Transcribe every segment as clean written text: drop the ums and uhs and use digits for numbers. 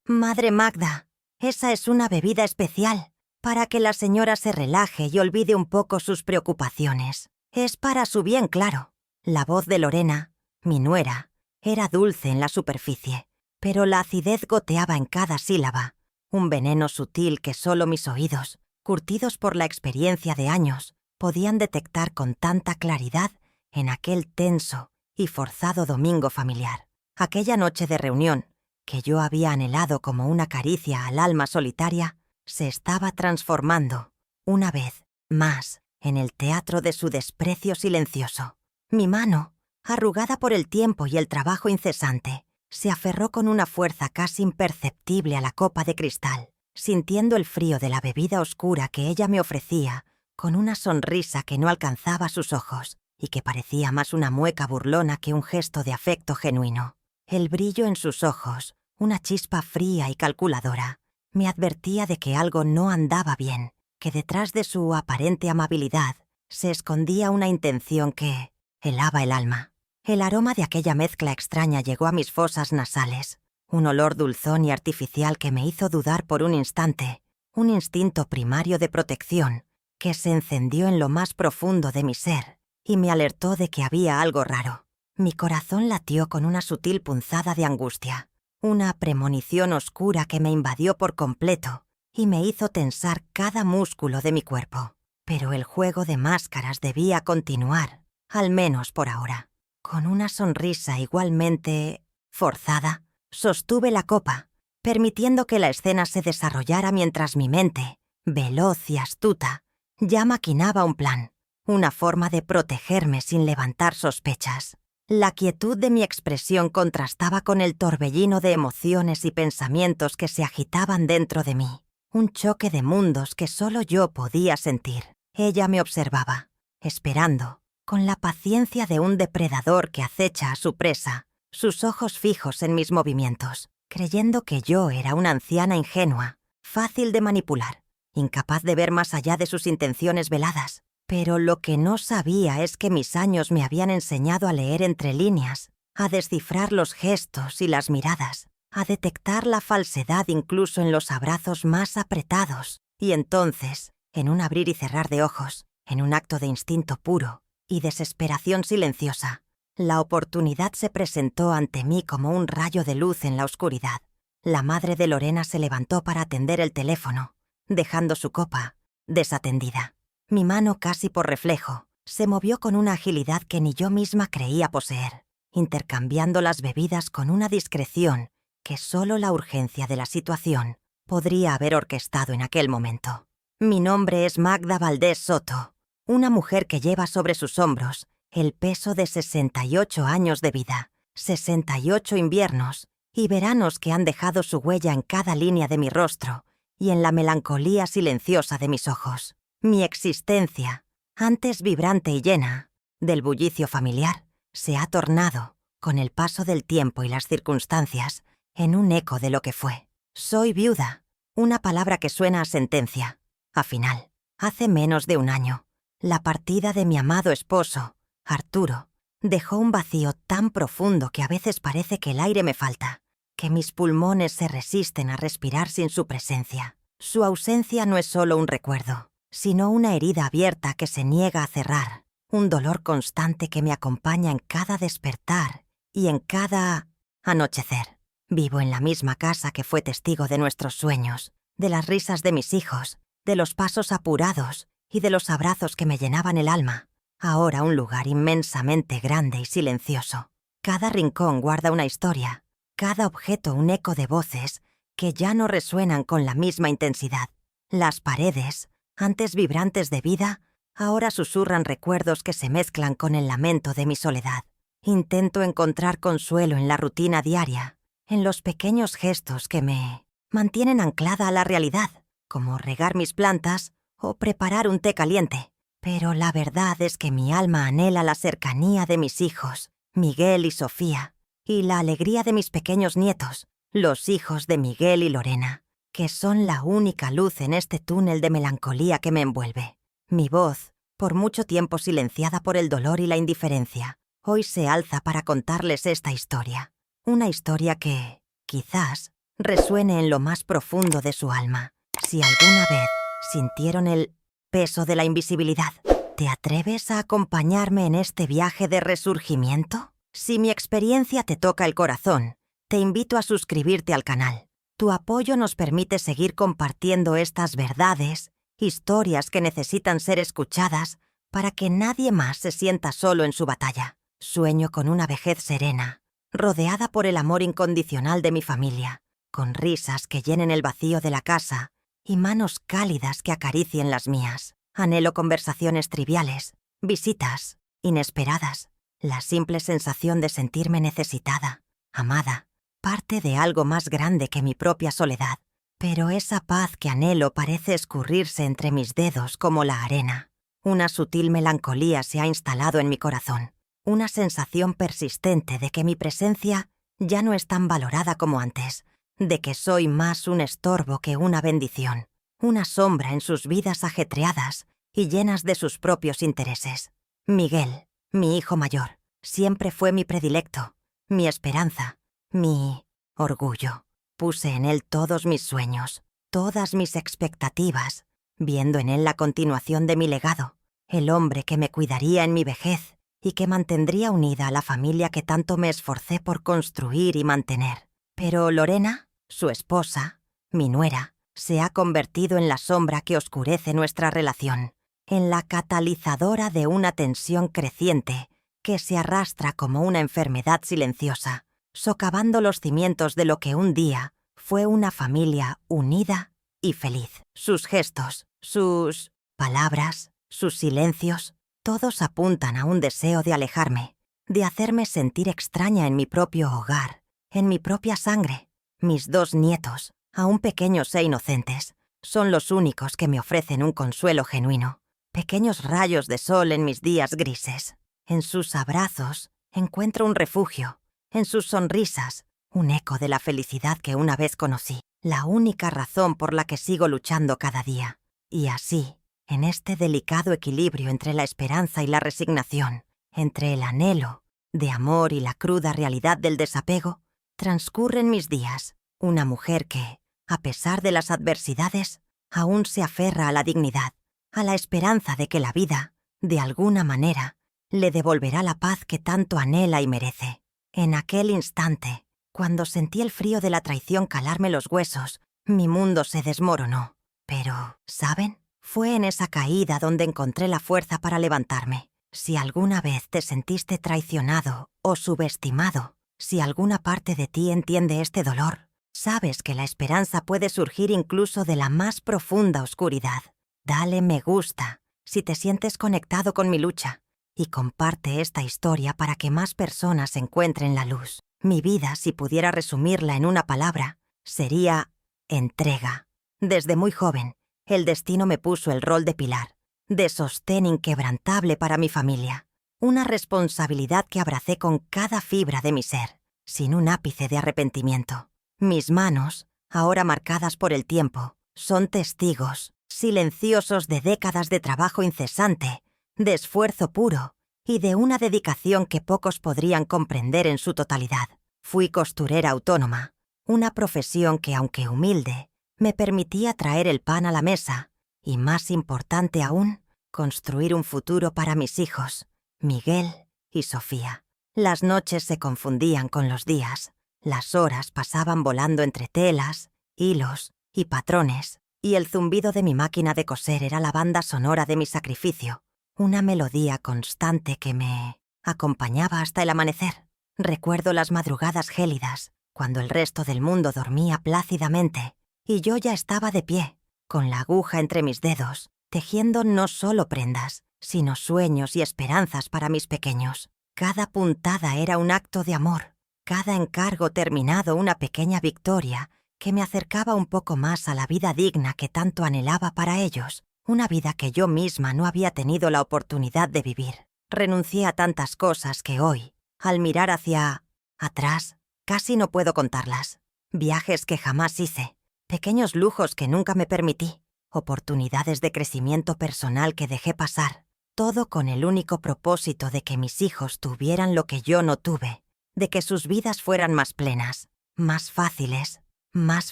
Madre Magda, esa es una bebida especial, para que la señora se relaje y olvide un poco sus preocupaciones. Es para su bien, claro. La voz de Lorena, mi nuera, era dulce en la superficie, pero la acidez goteaba en cada sílaba, un veneno sutil que solo mis oídos, curtidos por la experiencia de años, podían detectar con tanta claridad en aquel tenso y forzado domingo familiar. Aquella noche de reunión, que yo había anhelado como una caricia al alma solitaria, se estaba transformando, una vez más, en el teatro de su desprecio silencioso. Mi mano, arrugada por el tiempo y el trabajo incesante, se aferró con una fuerza casi imperceptible a la copa de cristal, sintiendo el frío de la bebida oscura que ella me ofrecía, con una sonrisa que no alcanzaba sus ojos y que parecía más una mueca burlona que un gesto de afecto genuino. El brillo en sus ojos, una chispa fría y calculadora, me advertía de que algo no andaba bien, que detrás de su aparente amabilidad se escondía una intención que helaba el alma. El aroma de aquella mezcla extraña llegó a mis fosas nasales, un olor dulzón y artificial que me hizo dudar por un instante, un instinto primario de protección que se encendió en lo más profundo de mi ser y me alertó de que había algo raro. Mi corazón latió con una sutil punzada de angustia, una premonición oscura que me invadió por completo y me hizo tensar cada músculo de mi cuerpo. Pero el juego de máscaras debía continuar, al menos por ahora. Con una sonrisa igualmente forzada, sostuve la copa, permitiendo que la escena se desarrollara mientras mi mente, veloz y astuta, ya maquinaba un plan, una forma de protegerme sin levantar sospechas. La quietud de mi expresión contrastaba con el torbellino de emociones y pensamientos que se agitaban dentro de mí, un choque de mundos que solo yo podía sentir. Ella me observaba, esperando, con la paciencia de un depredador que acecha a su presa, sus ojos fijos en mis movimientos, creyendo que yo era una anciana ingenua, fácil de manipular, incapaz de ver más allá de sus intenciones veladas. Pero lo que no sabía es que mis años me habían enseñado a leer entre líneas, a descifrar los gestos y las miradas, a detectar la falsedad incluso en los abrazos más apretados. Y entonces, en un abrir y cerrar de ojos, en un acto de instinto puro y desesperación silenciosa, la oportunidad se presentó ante mí como un rayo de luz en la oscuridad. La madre de Lorena se levantó para atender el teléfono, dejando su copa desatendida. Mi mano, casi por reflejo, se movió con una agilidad que ni yo misma creía poseer, intercambiando las bebidas con una discreción que solo la urgencia de la situación podría haber orquestado en aquel momento. Mi nombre es Magda Valdés Soto, una mujer que lleva sobre sus hombros el peso de 68 años de vida, 68 inviernos y veranos que han dejado su huella en cada línea de mi rostro y en la melancolía silenciosa de mis ojos. Mi existencia, antes vibrante y llena del bullicio familiar, se ha tornado, con el paso del tiempo y las circunstancias, en un eco de lo que fue. Soy viuda, una palabra que suena a sentencia. A final, hace menos de un año, la partida de mi amado esposo, Arturo, dejó un vacío tan profundo que a veces parece que el aire me falta, que mis pulmones se resisten a respirar sin su presencia. Su ausencia no es solo un recuerdo, sino una herida abierta que se niega a cerrar, un dolor constante que me acompaña en cada despertar y en cada anochecer. Vivo en la misma casa que fue testigo de nuestros sueños, de las risas de mis hijos, de los pasos apurados y de los abrazos que me llenaban el alma. Ahora un lugar inmensamente grande y silencioso. Cada rincón guarda una historia, cada objeto un eco de voces que ya no resuenan con la misma intensidad. Las paredes, antes vibrantes de vida, ahora susurran recuerdos que se mezclan con el lamento de mi soledad. Intento encontrar consuelo en la rutina diaria, en los pequeños gestos que me mantienen anclada a la realidad, como regar mis plantas o preparar un té caliente. Pero la verdad es que mi alma anhela la cercanía de mis hijos, Miguel y Sofía, y la alegría de mis pequeños nietos, los hijos de Miguel y Lorena, que son la única luz en este túnel de melancolía que me envuelve. Mi voz, por mucho tiempo silenciada por el dolor y la indiferencia, hoy se alza para contarles esta historia. Una historia que, quizás, resuene en lo más profundo de su alma. Si alguna vez sintieron el peso de la invisibilidad, ¿te atreves a acompañarme en este viaje de resurgimiento? Si mi experiencia te toca el corazón, te invito a suscribirte al canal. Tu apoyo nos permite seguir compartiendo estas verdades, historias que necesitan ser escuchadas para que nadie más se sienta solo en su batalla. Sueño con una vejez serena, rodeada por el amor incondicional de mi familia, con risas que llenen el vacío de la casa y manos cálidas que acaricien las mías. Anhelo conversaciones triviales, visitas inesperadas, la simple sensación de sentirme necesitada, amada, parte de algo más grande que mi propia soledad. Pero esa paz que anhelo parece escurrirse entre mis dedos como la arena. Una sutil melancolía se ha instalado en mi corazón, una sensación persistente de que mi presencia ya no es tan valorada como antes, de que soy más un estorbo que una bendición, una sombra en sus vidas ajetreadas y llenas de sus propios intereses. Miguel, mi hijo mayor, siempre fue mi predilecto, mi esperanza, mi orgullo. Puse en él todos mis sueños, todas mis expectativas, viendo en él la continuación de mi legado, el hombre que me cuidaría en mi vejez y que mantendría unida a la familia que tanto me esforcé por construir y mantener. Pero Lorena, su esposa, mi nuera, se ha convertido en la sombra que oscurece nuestra relación, en la catalizadora de una tensión creciente que se arrastra como una enfermedad silenciosa, socavando los cimientos de lo que un día fue una familia unida y feliz. Sus gestos, sus palabras, sus silencios, todos apuntan a un deseo de alejarme, de hacerme sentir extraña en mi propio hogar, en mi propia sangre. Mis 2 nietos, aún pequeños e inocentes, son los únicos que me ofrecen un consuelo genuino, pequeños rayos de sol en mis días grises. En sus abrazos encuentro un refugio, en sus sonrisas, un eco de la felicidad que una vez conocí, la única razón por la que sigo luchando cada día. Y así, en este delicado equilibrio entre la esperanza y la resignación, entre el anhelo de amor y la cruda realidad del desapego, transcurren mis días. Una mujer que, a pesar de las adversidades, aún se aferra a la dignidad, a la esperanza de que la vida, de alguna manera, le devolverá la paz que tanto anhela y merece. En aquel instante, cuando sentí el frío de la traición calarme los huesos, mi mundo se desmoronó. Pero, ¿saben? Fue en esa caída donde encontré la fuerza para levantarme. Si alguna vez te sentiste traicionado o subestimado, si alguna parte de ti entiende este dolor, sabes que la esperanza puede surgir incluso de la más profunda oscuridad. Dale me gusta si te sientes conectado con mi lucha y comparte esta historia para que más personas encuentren la luz. Mi vida, si pudiera resumirla en una palabra, sería entrega. Desde muy joven, el destino me puso el rol de pilar, de sostén inquebrantable para mi familia, una responsabilidad que abracé con cada fibra de mi ser, sin un ápice de arrepentimiento. Mis manos, ahora marcadas por el tiempo, son testigos silenciosos de décadas de trabajo incesante, de esfuerzo puro y de una dedicación que pocos podrían comprender en su totalidad. Fui costurera autónoma, una profesión que, aunque humilde, me permitía traer el pan a la mesa y, más importante aún, construir un futuro para mis hijos, Miguel y Sofía. Las noches se confundían con los días, las horas pasaban volando entre telas, hilos y patrones, y el zumbido de mi máquina de coser era la banda sonora de mi sacrificio, una melodía constante que me acompañaba hasta el amanecer. Recuerdo las madrugadas gélidas, cuando el resto del mundo dormía plácidamente, y yo ya estaba de pie, con la aguja entre mis dedos, tejiendo no solo prendas, sino sueños y esperanzas para mis pequeños. Cada puntada era un acto de amor, cada encargo terminado una pequeña victoria que me acercaba un poco más a la vida digna que tanto anhelaba para ellos, una vida que yo misma no había tenido la oportunidad de vivir. Renuncié a tantas cosas que hoy, al mirar hacia atrás, casi no puedo contarlas. Viajes que jamás hice, pequeños lujos que nunca me permití, oportunidades de crecimiento personal que dejé pasar, todo con el único propósito de que mis hijos tuvieran lo que yo no tuve, de que sus vidas fueran más plenas, más fáciles, más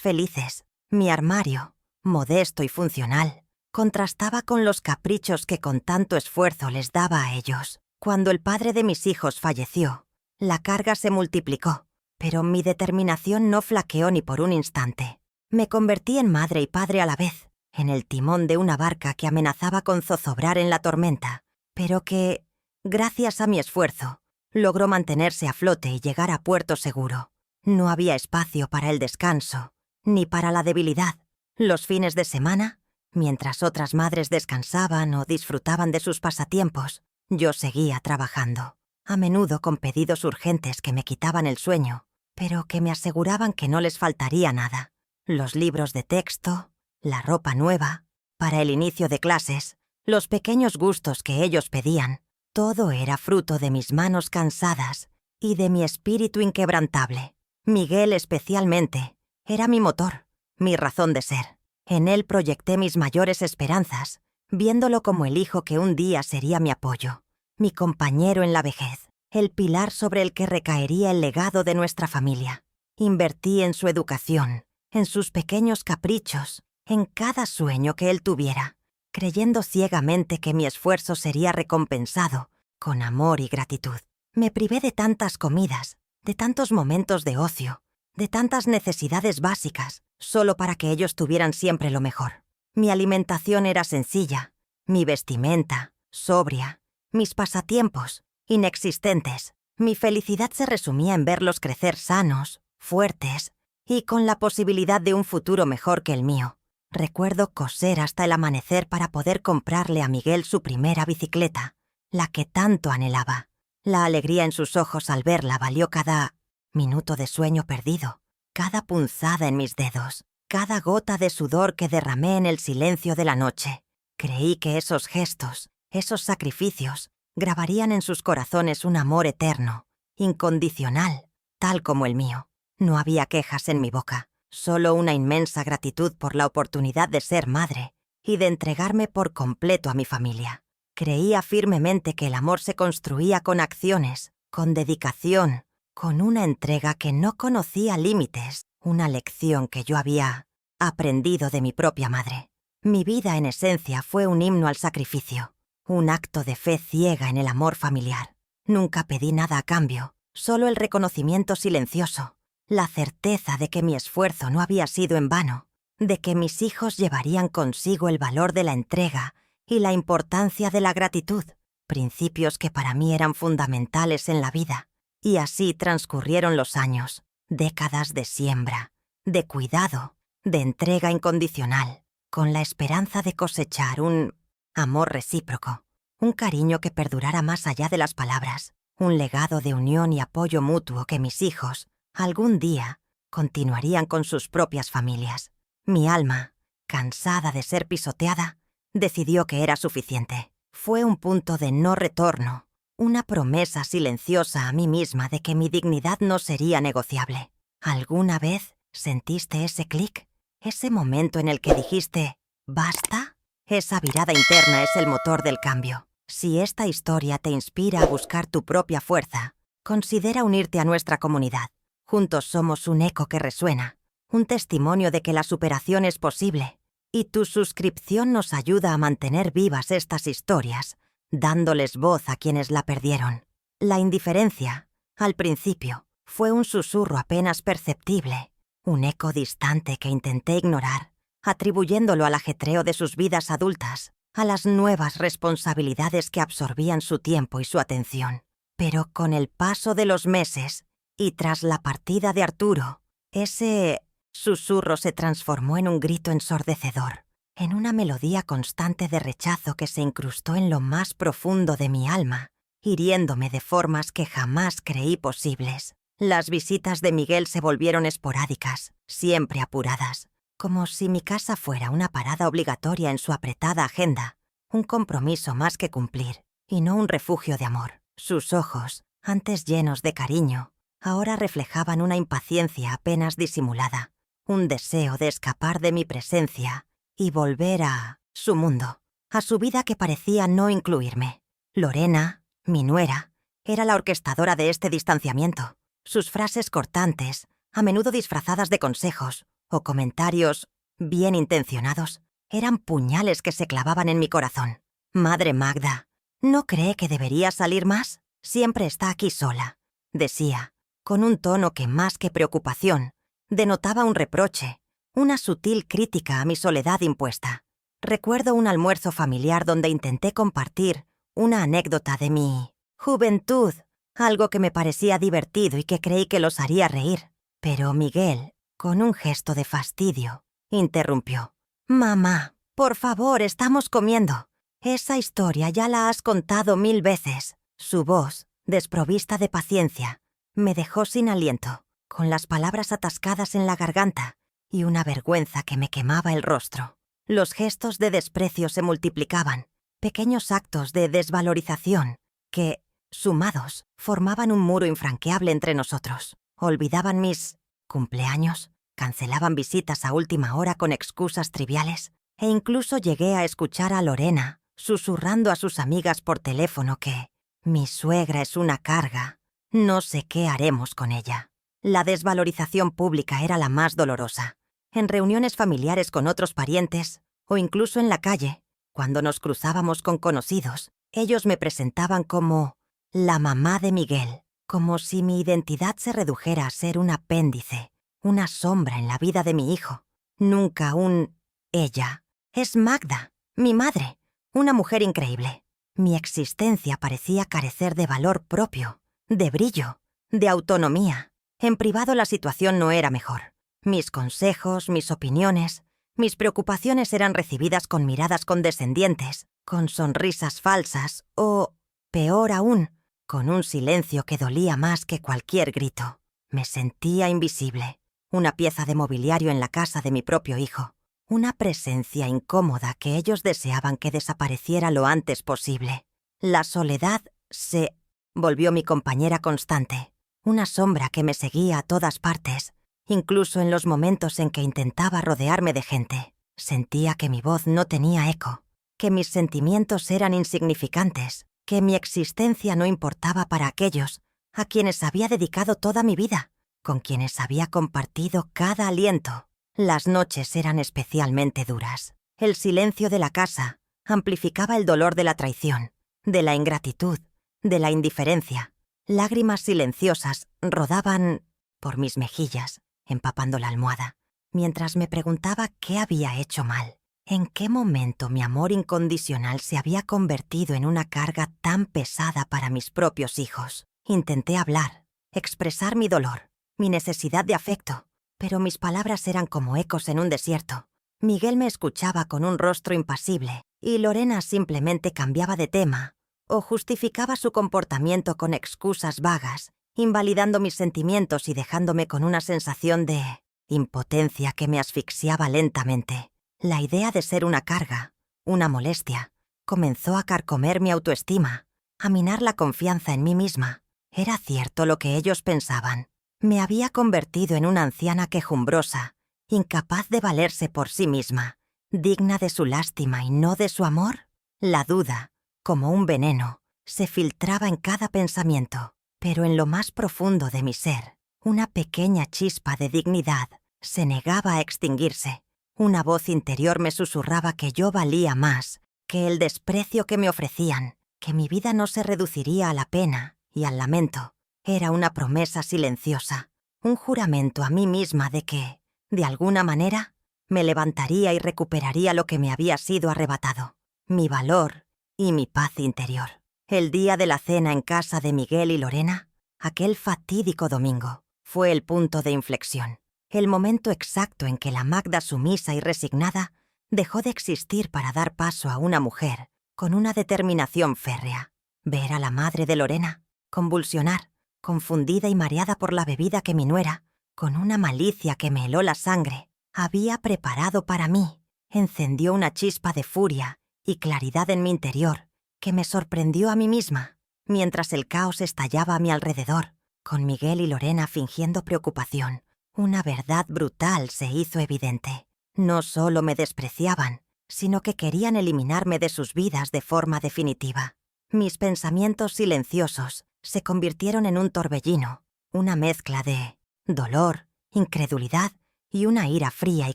felices. Mi armario, modesto y funcional, contrastaba con los caprichos que con tanto esfuerzo les daba a ellos. Cuando el padre de mis hijos falleció, la carga se multiplicó, pero mi determinación no flaqueó ni por un instante. Me convertí en madre y padre a la vez, en el timón de una barca que amenazaba con zozobrar en la tormenta, pero que, gracias a mi esfuerzo, logró mantenerse a flote y llegar a puerto seguro. No había espacio para el descanso, ni para la debilidad. Los fines de semana, mientras otras madres descansaban o disfrutaban de sus pasatiempos, yo seguía trabajando, a menudo con pedidos urgentes que me quitaban el sueño, pero que me aseguraban que no les faltaría nada. Los libros de texto, la ropa nueva, para el inicio de clases, los pequeños gustos que ellos pedían, todo era fruto de mis manos cansadas y de mi espíritu inquebrantable. Miguel especialmente era mi motor, mi razón de ser. En él proyecté mis mayores esperanzas, viéndolo como el hijo que un día sería mi apoyo, mi compañero en la vejez, el pilar sobre el que recaería el legado de nuestra familia. Invertí en su educación, en sus pequeños caprichos, en cada sueño que él tuviera, creyendo ciegamente que mi esfuerzo sería recompensado con amor y gratitud. Me privé de tantas comidas, de tantos momentos de ocio, de tantas necesidades básicas, solo para que ellos tuvieran siempre lo mejor. Mi alimentación era sencilla, mi vestimenta, sobria, mis pasatiempos, inexistentes. Mi felicidad se resumía en verlos crecer sanos, fuertes y con la posibilidad de un futuro mejor que el mío. Recuerdo coser hasta el amanecer para poder comprarle a Miguel su primera bicicleta, la que tanto anhelaba. La alegría en sus ojos al verla valió cada minuto de sueño perdido, cada punzada en mis dedos, cada gota de sudor que derramé en el silencio de la noche. Creí que esos gestos, esos sacrificios, grabarían en sus corazones un amor eterno, incondicional, tal como el mío. No había quejas en mi boca, solo una inmensa gratitud por la oportunidad de ser madre y de entregarme por completo a mi familia. Creía firmemente que el amor se construía con acciones, con dedicación, con una entrega que no conocía límites, una lección que yo había aprendido de mi propia madre. Mi vida, en esencia, fue un himno al sacrificio, un acto de fe ciega en el amor familiar. Nunca pedí nada a cambio, solo el reconocimiento silencioso, la certeza de que mi esfuerzo no había sido en vano, de que mis hijos llevarían consigo el valor de la entrega y la importancia de la gratitud, principios que para mí eran fundamentales en la vida. Y así transcurrieron los años, décadas de siembra, de cuidado, de entrega incondicional, con la esperanza de cosechar un amor recíproco, un cariño que perdurara más allá de las palabras, un legado de unión y apoyo mutuo que mis hijos, algún día, continuarían con sus propias familias. Mi alma, cansada de ser pisoteada, decidió que era suficiente. Fue un punto de no retorno, una promesa silenciosa a mí misma de que mi dignidad no sería negociable. ¿Alguna vez sentiste ese clic? ¿Ese momento en el que dijiste, ¿basta? Esa virada interna es el motor del cambio. Si esta historia te inspira a buscar tu propia fuerza, considera unirte a nuestra comunidad. Juntos somos un eco que resuena, un testimonio de que la superación es posible, y tu suscripción nos ayuda a mantener vivas estas historias, dándoles voz a quienes la perdieron. La indiferencia, al principio, fue un susurro apenas perceptible, un eco distante que intenté ignorar, atribuyéndolo al ajetreo de sus vidas adultas, a las nuevas responsabilidades que absorbían su tiempo y su atención. Pero con el paso de los meses, y tras la partida de Arturo, ese susurro se transformó en un grito ensordecedor, en una melodía constante de rechazo que se incrustó en lo más profundo de mi alma, hiriéndome de formas que jamás creí posibles. Las visitas de Miguel se volvieron esporádicas, siempre apuradas, como si mi casa fuera una parada obligatoria en su apretada agenda, un compromiso más que cumplir, y no un refugio de amor. Sus ojos, antes llenos de cariño, ahora reflejaban una impaciencia apenas disimulada, un deseo de escapar de mi presencia y volver a su mundo, a su vida que parecía no incluirme. Lorena, mi nuera, era la orquestadora de este distanciamiento. Sus frases cortantes, a menudo disfrazadas de consejos o comentarios bien intencionados, eran puñales que se clavaban en mi corazón. Madre Magda, ¿no cree que debería salir más? Siempre está aquí sola, decía, con un tono que más que preocupación, denotaba un reproche, una sutil crítica a mi soledad impuesta. Recuerdo un almuerzo familiar donde intenté compartir una anécdota de mi juventud, algo que me parecía divertido y que creí que los haría reír. Pero Miguel, con un gesto de fastidio, interrumpió. «Mamá, por favor, estamos comiendo. Esa historia ya la has contado 1000 veces». Su voz, desprovista de paciencia, me dejó sin aliento, con las palabras atascadas en la garganta y una vergüenza que me quemaba el rostro. Los gestos de desprecio se multiplicaban, pequeños actos de desvalorización que, sumados, formaban un muro infranqueable entre nosotros. Olvidaban mis cumpleaños, cancelaban visitas a última hora con excusas triviales, e incluso llegué a escuchar a Lorena susurrando a sus amigas por teléfono que «mi suegra es una carga, no sé qué haremos con ella». La desvalorización pública era la más dolorosa. En reuniones familiares con otros parientes, o incluso en la calle, cuando nos cruzábamos con conocidos, ellos me presentaban como la mamá de Miguel, como si mi identidad se redujera a ser un apéndice, una sombra en la vida de mi hijo. Nunca un ella. Es Magda, mi madre, una mujer increíble. Mi existencia parecía carecer de valor propio, de brillo, de autonomía. En privado la situación no era mejor. Mis consejos, mis opiniones, mis preocupaciones eran recibidas con miradas condescendientes, con sonrisas falsas o, peor aún, con un silencio que dolía más que cualquier grito. Me sentía invisible, una pieza de mobiliario en la casa de mi propio hijo, una presencia incómoda que ellos deseaban que desapareciera lo antes posible. La soledad se volvió mi compañera constante, una sombra que me seguía a todas partes, incluso en los momentos en que intentaba rodearme de gente. Sentía que mi voz no tenía eco, que mis sentimientos eran insignificantes, que mi existencia no importaba para aquellos a quienes había dedicado toda mi vida, con quienes había compartido cada aliento. Las noches eran especialmente duras. El silencio de la casa amplificaba el dolor de la traición, de la ingratitud, de la indiferencia. Lágrimas silenciosas rodaban por mis mejillas, empapando la almohada, mientras me preguntaba qué había hecho mal. ¿En qué momento mi amor incondicional se había convertido en una carga tan pesada para mis propios hijos? Intenté hablar, expresar mi dolor, mi necesidad de afecto, pero mis palabras eran como ecos en un desierto. Miguel me escuchaba con un rostro impasible y Lorena simplemente cambiaba de tema o justificaba su comportamiento con excusas vagas, invalidando mis sentimientos y dejándome con una sensación de impotencia que me asfixiaba lentamente. La idea de ser una carga, una molestia, comenzó a carcomer mi autoestima, a minar la confianza en mí misma. Era cierto lo que ellos pensaban. Me había convertido en una anciana quejumbrosa, incapaz de valerse por sí misma, digna de su lástima y no de su amor. La duda, como un veneno, se filtraba en cada pensamiento, pero en lo más profundo de mi ser, una pequeña chispa de dignidad se negaba a extinguirse. Una voz interior me susurraba que yo valía más, que el desprecio que me ofrecían, que mi vida no se reduciría a la pena y al lamento. Era una promesa silenciosa, un juramento a mí misma de que, de alguna manera, me levantaría y recuperaría lo que me había sido arrebatado, mi valor y mi paz interior. El día de la cena en casa de Miguel y Lorena, aquel fatídico domingo, fue el punto de inflexión. El momento exacto en que la Magda sumisa y resignada dejó de existir para dar paso a una mujer con una determinación férrea. Ver a la madre de Lorena convulsionar, confundida y mareada por la bebida que mi nuera, con una malicia que me heló la sangre, había preparado para mí, encendió una chispa de furia y claridad en mi interior que me sorprendió a mí misma, mientras el caos estallaba a mi alrededor, con Miguel y Lorena fingiendo preocupación. Una verdad brutal se hizo evidente. No solo me despreciaban, sino que querían eliminarme de sus vidas de forma definitiva. Mis pensamientos silenciosos se convirtieron en un torbellino, una mezcla de dolor, incredulidad y una ira fría y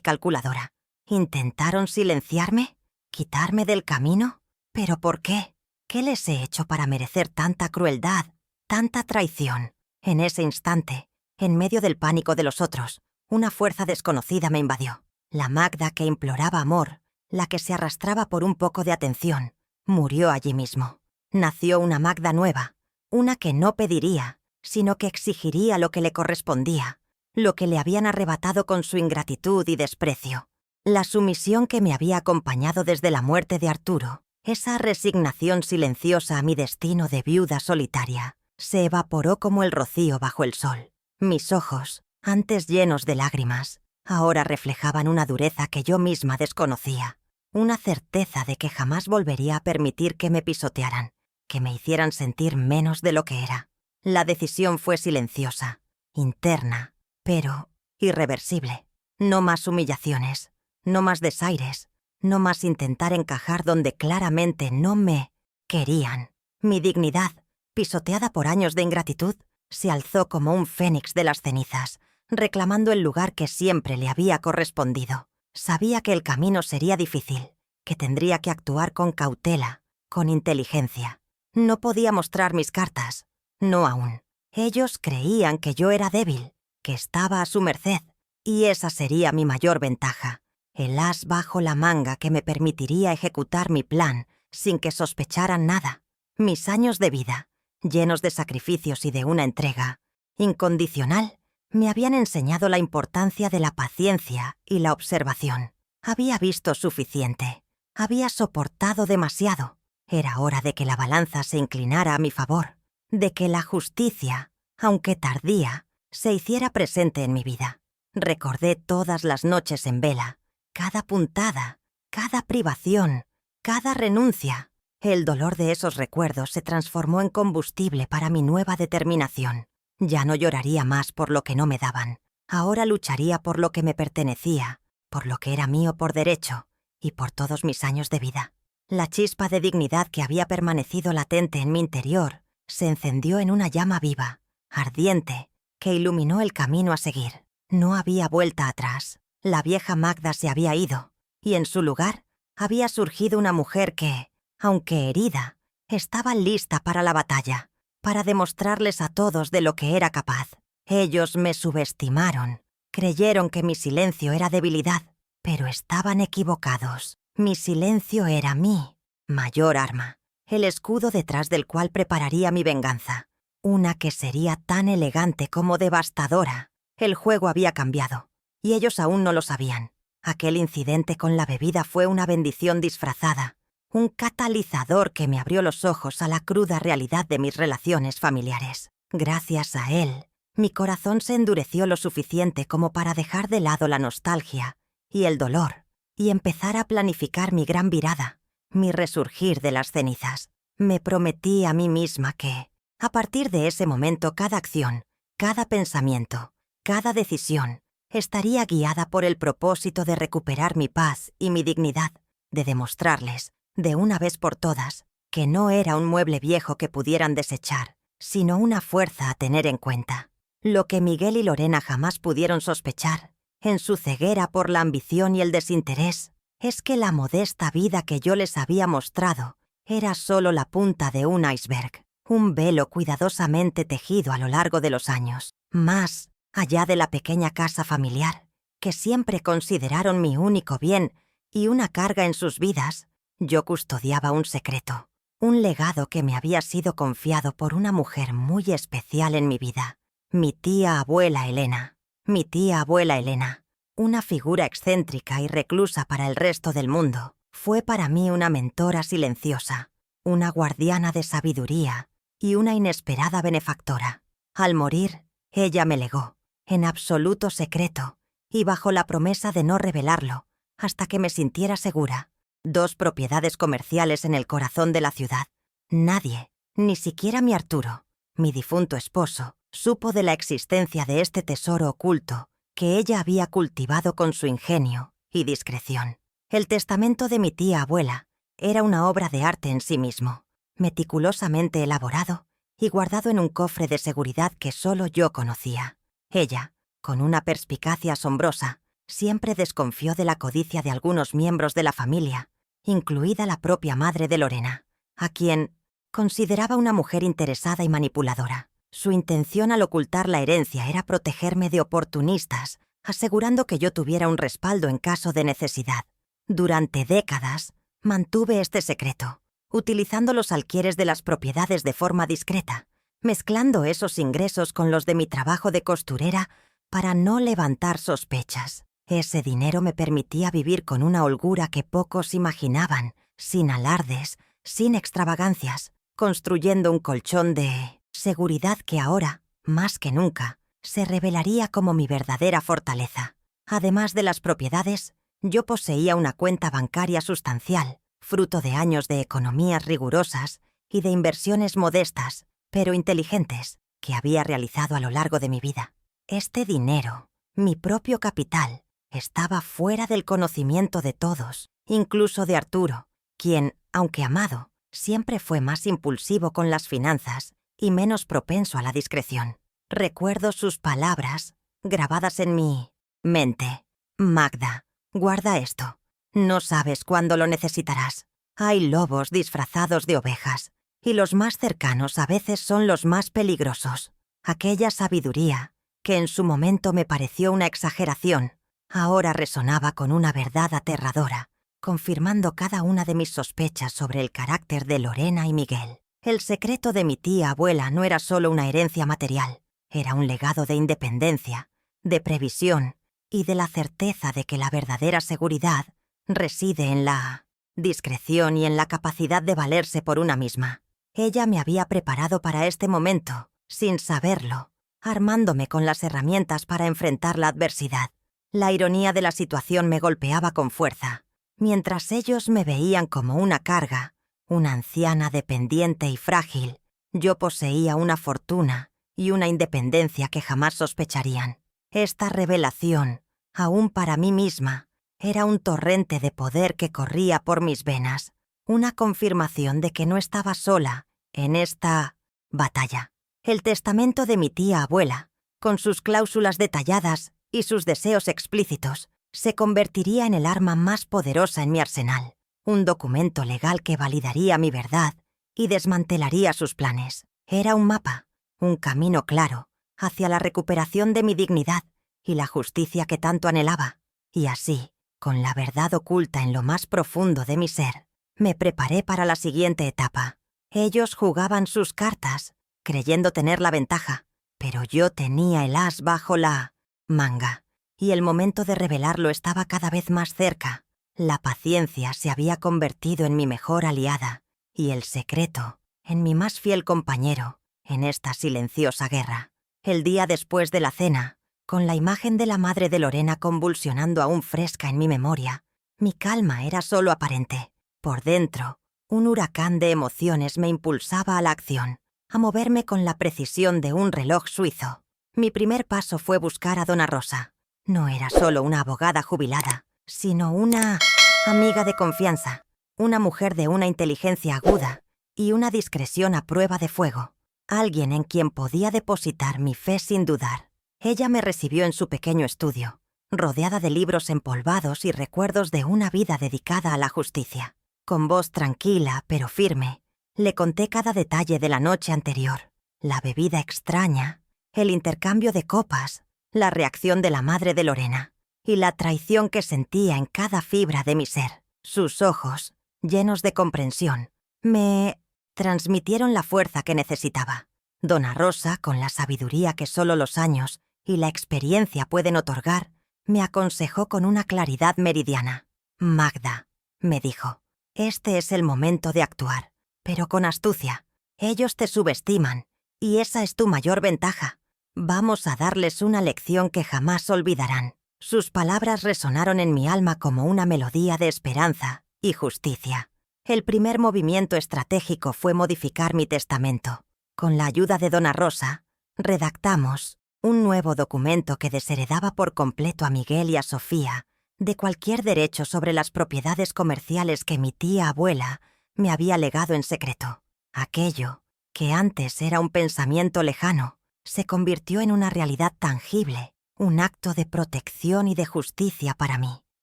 calculadora. ¿Intentaron silenciarme? ¿Quitarme del camino? ¿Pero por qué? ¿Qué les he hecho para merecer tanta crueldad, tanta traición? En ese instante, en medio del pánico de los otros, una fuerza desconocida me invadió. La Magda que imploraba amor, la que se arrastraba por un poco de atención, murió allí mismo. Nació una Magda nueva, una que no pediría, sino que exigiría lo que le correspondía, lo que le habían arrebatado con su ingratitud y desprecio. La sumisión que me había acompañado desde la muerte de Arturo, esa resignación silenciosa a mi destino de viuda solitaria, se evaporó como el rocío bajo el sol. Mis ojos, antes llenos de lágrimas, ahora reflejaban una dureza que yo misma desconocía, una certeza de que jamás volvería a permitir que me pisotearan, que me hicieran sentir menos de lo que era. La decisión fue silenciosa, interna, pero irreversible. No más humillaciones, no más desaires, no más intentar encajar donde claramente no me querían. Mi dignidad, pisoteada por años de ingratitud, se alzó como un fénix de las cenizas, reclamando el lugar que siempre le había correspondido. Sabía que el camino sería difícil, que tendría que actuar con cautela, con inteligencia. No podía mostrar mis cartas, no aún. Ellos creían que yo era débil, que estaba a su merced, y esa sería mi mayor ventaja, el as bajo la manga que me permitiría ejecutar mi plan sin que sospecharan nada. Mis años de vida, llenos de sacrificios y de una entrega incondicional, me habían enseñado la importancia de la paciencia y la observación. Había visto suficiente, había soportado demasiado. Era hora de que la balanza se inclinara a mi favor, de que la justicia, aunque tardía, se hiciera presente en mi vida. Recordé todas las noches en vela, cada puntada, cada privación, cada renuncia. El dolor de esos recuerdos se transformó en combustible para mi nueva determinación. Ya no lloraría más por lo que no me daban. Ahora lucharía por lo que me pertenecía, por lo que era mío por derecho y por todos mis años de vida. La chispa de dignidad que había permanecido latente en mi interior se encendió en una llama viva, ardiente, que iluminó el camino a seguir. No había vuelta atrás. La vieja Magda se había ido, y en su lugar había surgido una mujer que, aunque herida, estaba lista para la batalla, para demostrarles a todos de lo que era capaz. Ellos me subestimaron, creyeron que mi silencio era debilidad, pero estaban equivocados. Mi silencio era mi mayor arma, el escudo detrás del cual prepararía mi venganza, una que sería tan elegante como devastadora. El juego había cambiado, y ellos aún no lo sabían. Aquel incidente con la bebida fue una bendición disfrazada, un catalizador que me abrió los ojos a la cruda realidad de mis relaciones familiares. Gracias a él, mi corazón se endureció lo suficiente como para dejar de lado la nostalgia y el dolor, y empezar a planificar mi gran virada, mi resurgir de las cenizas. Me prometí a mí misma que, a partir de ese momento, cada acción, cada pensamiento, cada decisión, estaría guiada por el propósito de recuperar mi paz y mi dignidad, de demostrarles, de una vez por todas, que no era un mueble viejo que pudieran desechar, sino una fuerza a tener en cuenta. Lo que Miguel y Lorena jamás pudieron sospechar, en su ceguera por la ambición y el desinterés, es que la modesta vida que yo les había mostrado era solo la punta de un iceberg, un velo cuidadosamente tejido a lo largo de los años, más allá de la pequeña casa familiar, que siempre consideraron mi único bien y una carga en sus vidas. Yo custodiaba un secreto, un legado que me había sido confiado por una mujer muy especial en mi vida, mi tía abuela Elena. Mi tía abuela Elena, una figura excéntrica y reclusa para el resto del mundo, fue para mí una mentora silenciosa, una guardiana de sabiduría y una inesperada benefactora. Al morir, ella me legó, en absoluto secreto y bajo la promesa de no revelarlo hasta que me sintiera segura, 2 propiedades comerciales en el corazón de la ciudad. Nadie, ni siquiera mi Arturo, mi difunto esposo, supo de la existencia de este tesoro oculto que ella había cultivado con su ingenio y discreción. El testamento de mi tía abuela era una obra de arte en sí mismo, meticulosamente elaborado y guardado en un cofre de seguridad que solo yo conocía. Ella, Con una perspicacia asombrosa, siempre desconfió de la codicia de algunos miembros de la familia, incluida la propia madre de Lorena, a quien consideraba una mujer interesada y manipuladora. Su intención al ocultar la herencia era protegerme de oportunistas, asegurando que yo tuviera un respaldo en caso de necesidad. Durante décadas, mantuve este secreto, utilizando los alquileres de las propiedades de forma discreta, mezclando esos ingresos con los de mi trabajo de costurera para no levantar sospechas. Ese dinero me permitía vivir con una holgura que pocos imaginaban, sin alardes, sin extravagancias, construyendo un colchón de seguridad que ahora, más que nunca, se revelaría como mi verdadera fortaleza. Además de las propiedades, yo poseía una cuenta bancaria sustancial, fruto de años de economías rigurosas y de inversiones modestas, pero inteligentes, que había realizado a lo largo de mi vida. Este dinero, mi propio capital, estaba fuera del conocimiento de todos, incluso de Arturo, quien, aunque amado, siempre fue más impulsivo con las finanzas y menos propenso a la discreción. Recuerdo sus palabras, grabadas en mi mente. Magda, guarda esto. No sabes cuándo lo necesitarás. Hay lobos disfrazados de ovejas, y los más cercanos a veces son los más peligrosos. Aquella sabiduría, que en su momento me pareció una exageración, ahora resonaba con una verdad aterradora, confirmando cada una de mis sospechas sobre el carácter de Lorena y Miguel. El secreto de mi tía abuela no era solo una herencia material, era un legado de independencia, de previsión y de la certeza de que la verdadera seguridad reside en la discreción y en la capacidad de valerse por una misma. Ella me había preparado para este momento, sin saberlo, armándome con las herramientas para enfrentar la adversidad. La ironía de la situación me golpeaba con fuerza. Mientras ellos me veían como una carga, una anciana dependiente y frágil, yo poseía una fortuna y una independencia que jamás sospecharían. Esta revelación, aún para mí misma, era un torrente de poder que corría por mis venas, una confirmación de que no estaba sola en esta batalla. El testamento de mi tía abuela, con sus cláusulas detalladas y sus deseos explícitos, se convertiría en el arma más poderosa en mi arsenal, un documento legal que validaría mi verdad y desmantelaría sus planes. Era un mapa, un camino claro hacia la recuperación de mi dignidad y la justicia que tanto anhelaba. Y así, con la verdad oculta en lo más profundo de mi ser, me preparé para la siguiente etapa. Ellos jugaban sus cartas, creyendo tener la ventaja, pero yo tenía el as bajo la manga, y el momento de revelarlo estaba cada vez más cerca. La paciencia se había convertido en mi mejor aliada, y el secreto en mi más fiel compañero en esta silenciosa guerra. El día después de la cena, con la imagen de la madre de Lorena convulsionando aún fresca en mi memoria, mi calma era solo aparente. Por dentro, un huracán de emociones me impulsaba a la acción, a moverme con la precisión de un reloj suizo. Mi primer paso fue buscar a Dona Rosa. No era solo una abogada jubilada, sino una amiga de confianza, una mujer de una inteligencia aguda y una discreción a prueba de fuego, alguien en quien podía depositar mi fe sin dudar. Ella me recibió en su pequeño estudio, rodeada de libros empolvados y recuerdos de una vida dedicada a la justicia. Con voz tranquila pero firme, le conté cada detalle de la noche anterior, la bebida extraña, el intercambio de copas, la reacción de la madre de Lorena y la traición que sentía en cada fibra de mi ser. Sus ojos, llenos de comprensión, me transmitieron la fuerza que necesitaba. Dona Rosa, con la sabiduría que solo los años y la experiencia pueden otorgar, me aconsejó con una claridad meridiana. «Magda», me dijo, «este es el momento de actuar, pero con astucia. Ellos te subestiman, y esa es tu mayor ventaja. Vamos a darles una lección que jamás olvidarán». Sus palabras resonaron en mi alma como una melodía de esperanza y justicia. El primer movimiento estratégico fue modificar mi testamento. Con la ayuda de Dona Rosa, redactamos un nuevo documento que desheredaba por completo a Miguel y a Sofía de cualquier derecho sobre las propiedades comerciales que mi tía abuela me había legado en secreto. Aquello, que antes era un pensamiento lejano, se convirtió en una realidad tangible, un acto de protección y de justicia para mí.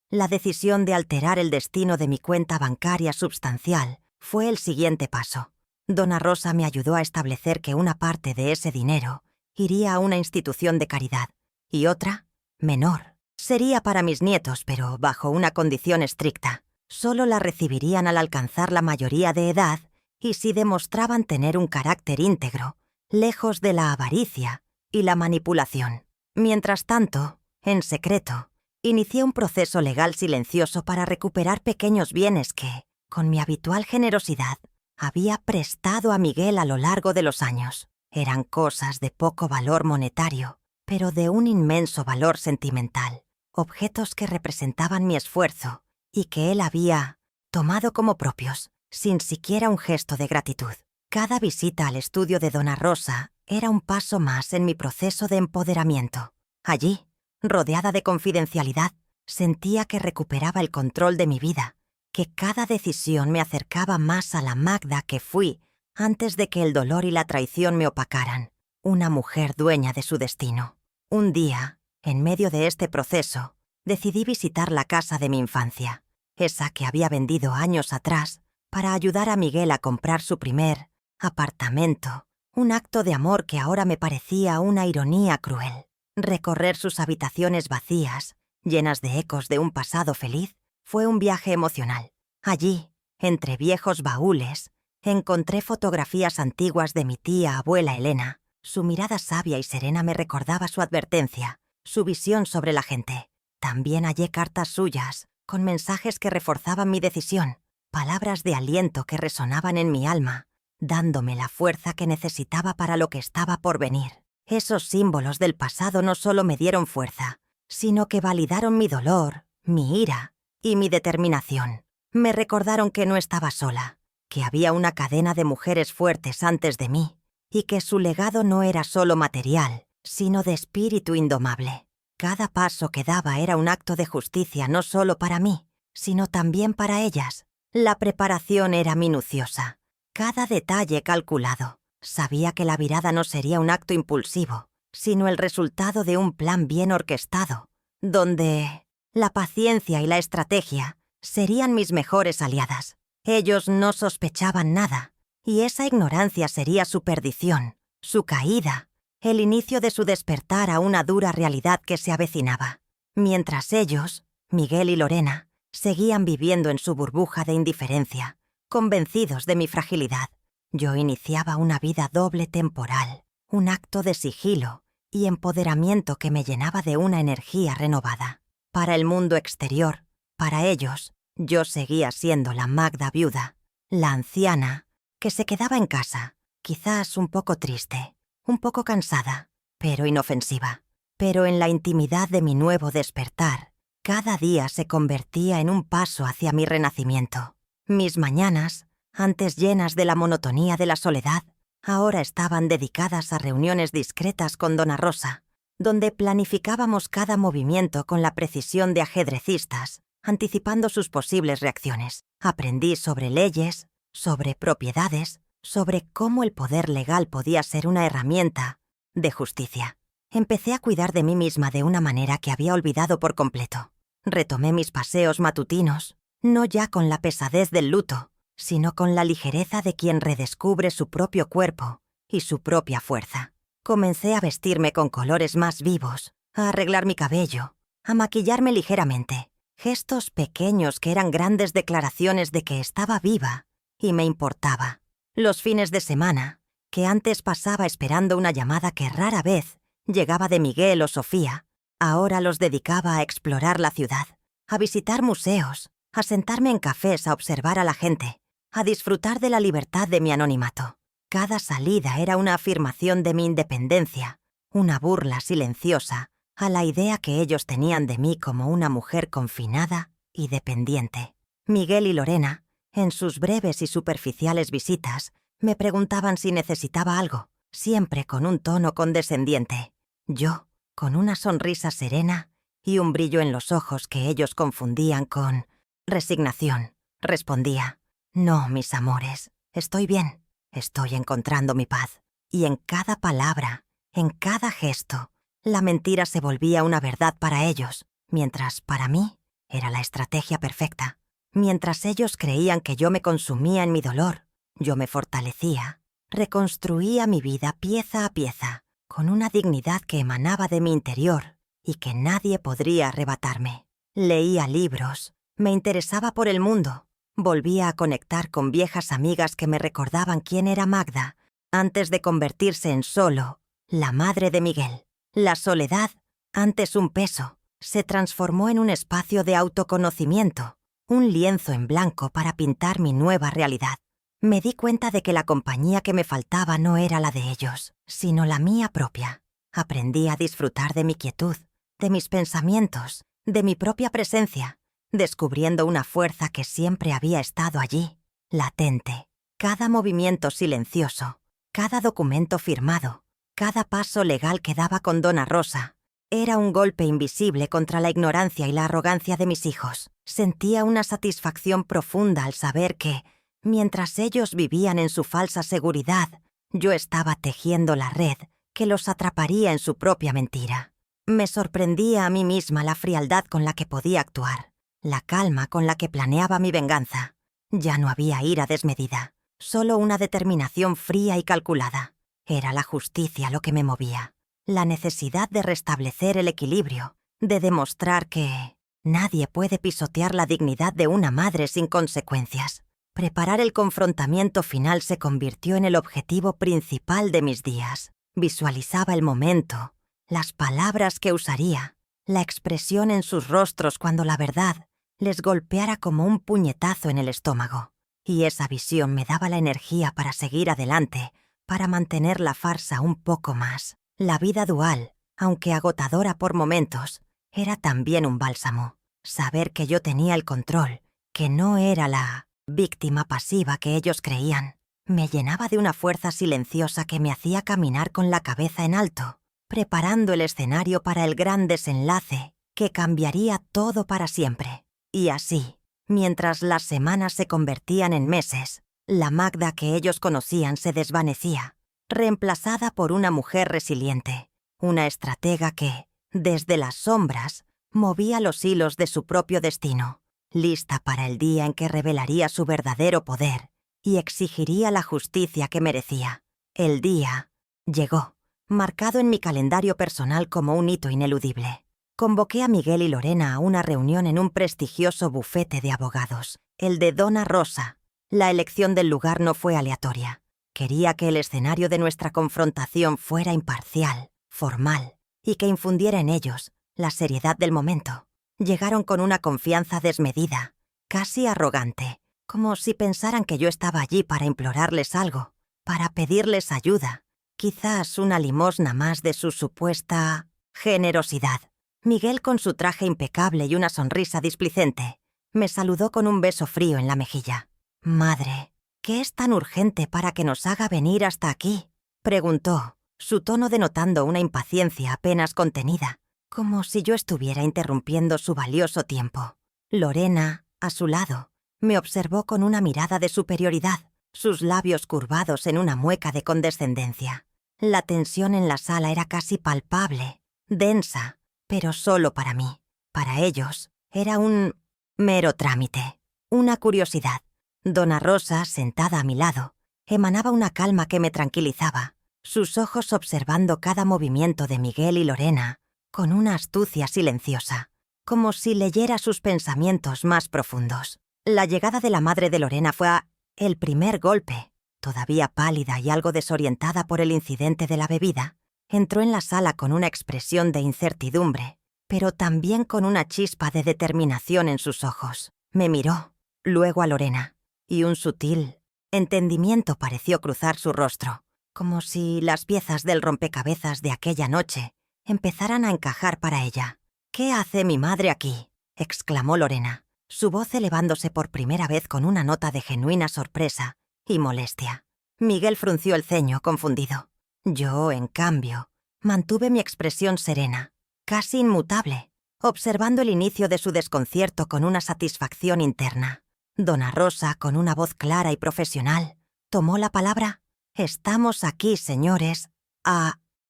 La decisión de alterar el destino de mi cuenta bancaria substancial fue el siguiente paso. Dona Rosa me ayudó a establecer que una parte de ese dinero iría a una institución de caridad y otra, menor, sería para mis nietos, pero bajo una condición estricta. Solo la recibirían al alcanzar la mayoría de edad y si demostraban tener un carácter íntegro, lejos de la avaricia y la manipulación. Mientras tanto, en secreto, inicié un proceso legal silencioso para recuperar pequeños bienes que, con mi habitual generosidad, había prestado a Miguel a lo largo de los años. Eran cosas de poco valor monetario, pero de un inmenso valor sentimental, objetos que representaban mi esfuerzo y que él había tomado como propios, sin siquiera un gesto de gratitud. Cada visita al estudio de Dona Rosa era un paso más en mi proceso de empoderamiento. Allí, rodeada de confidencialidad, sentía que recuperaba el control de mi vida, que cada decisión me acercaba más a la Magda que fui antes de que el dolor y la traición me opacaran, una mujer dueña de su destino. Un día, en medio de este proceso, decidí visitar la casa de mi infancia, esa que había vendido años atrás para ayudar a Miguel a comprar su primer apartamento, un acto de amor que ahora me parecía una ironía cruel. Recorrer sus habitaciones vacías, llenas de ecos de un pasado feliz, fue un viaje emocional. Allí, entre viejos baúles, encontré fotografías antiguas de mi tía abuela Elena. Su mirada sabia y serena me recordaba su advertencia, su visión sobre la gente. También hallé cartas suyas, con mensajes que reforzaban mi decisión, palabras de aliento que resonaban en mi alma, dándome la fuerza que necesitaba para lo que estaba por venir. Esos símbolos del pasado no solo me dieron fuerza, sino que validaron mi dolor, mi ira y mi determinación. Me recordaron que no estaba sola, que había una cadena de mujeres fuertes antes de mí y que su legado no era solo material, sino de espíritu indomable. Cada paso que daba era un acto de justicia no solo para mí, sino también para ellas. La preparación era minuciosa, cada detalle calculado. Sabía que la virada no sería un acto impulsivo, sino el resultado de un plan bien orquestado, donde la paciencia y la estrategia serían mis mejores aliadas. Ellos no sospechaban nada, y esa ignorancia sería su perdición, su caída, el inicio de su despertar a una dura realidad que se avecinaba. Mientras ellos, Miguel y Lorena, seguían viviendo en su burbuja de indiferencia, convencidos de mi fragilidad, yo iniciaba una vida doble temporal, un acto de sigilo y empoderamiento que me llenaba de una energía renovada. Para el mundo exterior, para ellos, yo seguía siendo la Magda viuda, la anciana, que se quedaba en casa, quizás un poco triste, un poco cansada, pero inofensiva. Pero en la intimidad de mi nuevo despertar, cada día se convertía en un paso hacia mi renacimiento. Mis mañanas, antes llenas de la monotonía de la soledad, ahora estaban dedicadas a reuniones discretas con Dona Rosa, donde planificábamos cada movimiento con la precisión de ajedrecistas, anticipando sus posibles reacciones. Aprendí sobre leyes, sobre propiedades, sobre cómo el poder legal podía ser una herramienta de justicia. Empecé a cuidar de mí misma de una manera que había olvidado por completo. Retomé mis paseos matutinos, no ya con la pesadez del luto, sino con la ligereza de quien redescubre su propio cuerpo y su propia fuerza. Comencé a vestirme con colores más vivos, a arreglar mi cabello, a maquillarme ligeramente, gestos pequeños que eran grandes declaraciones de que estaba viva y me importaba. Los fines de semana, que antes pasaba esperando una llamada que rara vez llegaba de Miguel o Sofía, ahora los dedicaba a explorar la ciudad, a visitar museos, a sentarme en cafés a observar a la gente, a disfrutar de la libertad de mi anonimato. Cada salida era una afirmación de mi independencia, una burla silenciosa a la idea que ellos tenían de mí como una mujer confinada y dependiente. Miguel y Lorena, en sus breves y superficiales visitas, me preguntaban si necesitaba algo, siempre con un tono condescendiente. Yo, con una sonrisa serena y un brillo en los ojos que ellos confundían con resignación, respondía: «No, mis amores, estoy bien, estoy encontrando mi paz». Y en cada palabra, en cada gesto, La mentira se volvía una verdad para ellos, mientras para mí era la estrategia perfecta. Mientras ellos creían que yo me consumía en mi dolor, yo me fortalecía, reconstruía mi vida pieza a pieza, con una dignidad que emanaba de mi interior y que nadie podría arrebatarme. Leía libros, me interesaba por el mundo, volvía a conectar con viejas amigas que me recordaban quién era Magda antes de convertirse en solo la madre de Miguel. La soledad, antes un peso, se transformó en un espacio de autoconocimiento, un lienzo en blanco para pintar mi nueva realidad. Me di cuenta de que la compañía que me faltaba no era la de ellos, sino la mía propia. Aprendí a disfrutar de mi quietud, de mis pensamientos, de mi propia presencia, descubriendo una fuerza que siempre había estado allí, latente. Cada movimiento silencioso, cada documento firmado, cada paso legal que daba con Dona Rosa, era un golpe invisible contra la ignorancia y la arrogancia de mis hijos. Sentía una satisfacción profunda al saber que, mientras ellos vivían en su falsa seguridad, yo estaba tejiendo la red que los atraparía en su propia mentira. Me sorprendía a mí misma la frialdad con la que podía actuar, la calma con la que planeaba mi venganza. Ya no había ira desmedida, solo una determinación fría y calculada. Era la justicia lo que me movía, la necesidad de restablecer el equilibrio, de demostrar que nadie puede pisotear la dignidad de una madre sin consecuencias. Preparar el confrontamiento final se convirtió en el objetivo principal de mis días. Visualizaba el momento, las palabras que usaría, la expresión en sus rostros cuando la verdad les golpeara como un puñetazo en el estómago. Y esa visión me daba la energía para seguir adelante, para mantener la farsa un poco más. La vida dual, aunque agotadora por momentos, era también un bálsamo. Saber que yo tenía el control, que no era la víctima pasiva que ellos creían, me llenaba de una fuerza silenciosa que me hacía caminar con la cabeza en alto, preparando el escenario para el gran desenlace que cambiaría todo para siempre. Y así, mientras las semanas se convertían en meses, la Magda que ellos conocían se desvanecía, reemplazada por una mujer resiliente, una estratega que, desde las sombras, movía los hilos de su propio destino, lista para el día en que revelaría su verdadero poder y exigiría la justicia que merecía. El día llegó, marcado en mi calendario personal como un hito ineludible. Convoqué a Miguel y Lorena a una reunión en un prestigioso bufete de abogados, el de Dona Rosa. La elección del lugar no fue aleatoria. Quería que el escenario de nuestra confrontación fuera imparcial, formal, y que infundiera en ellos la seriedad del momento. Llegaron con una confianza desmedida, casi arrogante, como si pensaran que yo estaba allí para implorarles algo, para pedirles ayuda, quizás una limosna más de su supuesta generosidad. Miguel, con su traje impecable y una sonrisa displicente, me saludó con un beso frío en la mejilla. «Madre, ¿qué es tan urgente para que nos haga venir hasta aquí?», preguntó, su tono denotando una impaciencia apenas contenida, como si yo estuviera interrumpiendo su valioso tiempo. Lorena, a su lado, me observó con una mirada de superioridad, sus labios curvados en una mueca de condescendencia. La tensión en la sala era casi palpable, densa, pero solo para mí. Para ellos, era un mero trámite, una curiosidad. Dona Rosa, sentada a mi lado, emanaba una calma que me tranquilizaba, sus ojos observando cada movimiento de Miguel y Lorena, con una astucia silenciosa, como si leyera sus pensamientos más profundos. La llegada de la madre de Lorena fue el primer golpe. Todavía pálida y algo desorientada por el incidente de la bebida, entró en la sala con una expresión de incertidumbre, pero también con una chispa de determinación en sus ojos. Me miró, luego a Lorena, y un sutil entendimiento pareció cruzar su rostro, como si las piezas del rompecabezas de aquella noche empezaran a encajar para ella. «¿Qué hace mi madre aquí?», exclamó Lorena, su voz elevándose por primera vez con una nota de genuina sorpresa y molestia. Miguel frunció el ceño, confundido. Yo, en cambio, mantuve mi expresión serena, casi inmutable, observando el inicio de su desconcierto con una satisfacción interna. Dona Rosa, con una voz clara y profesional, tomó la palabra. «Estamos aquí, señores,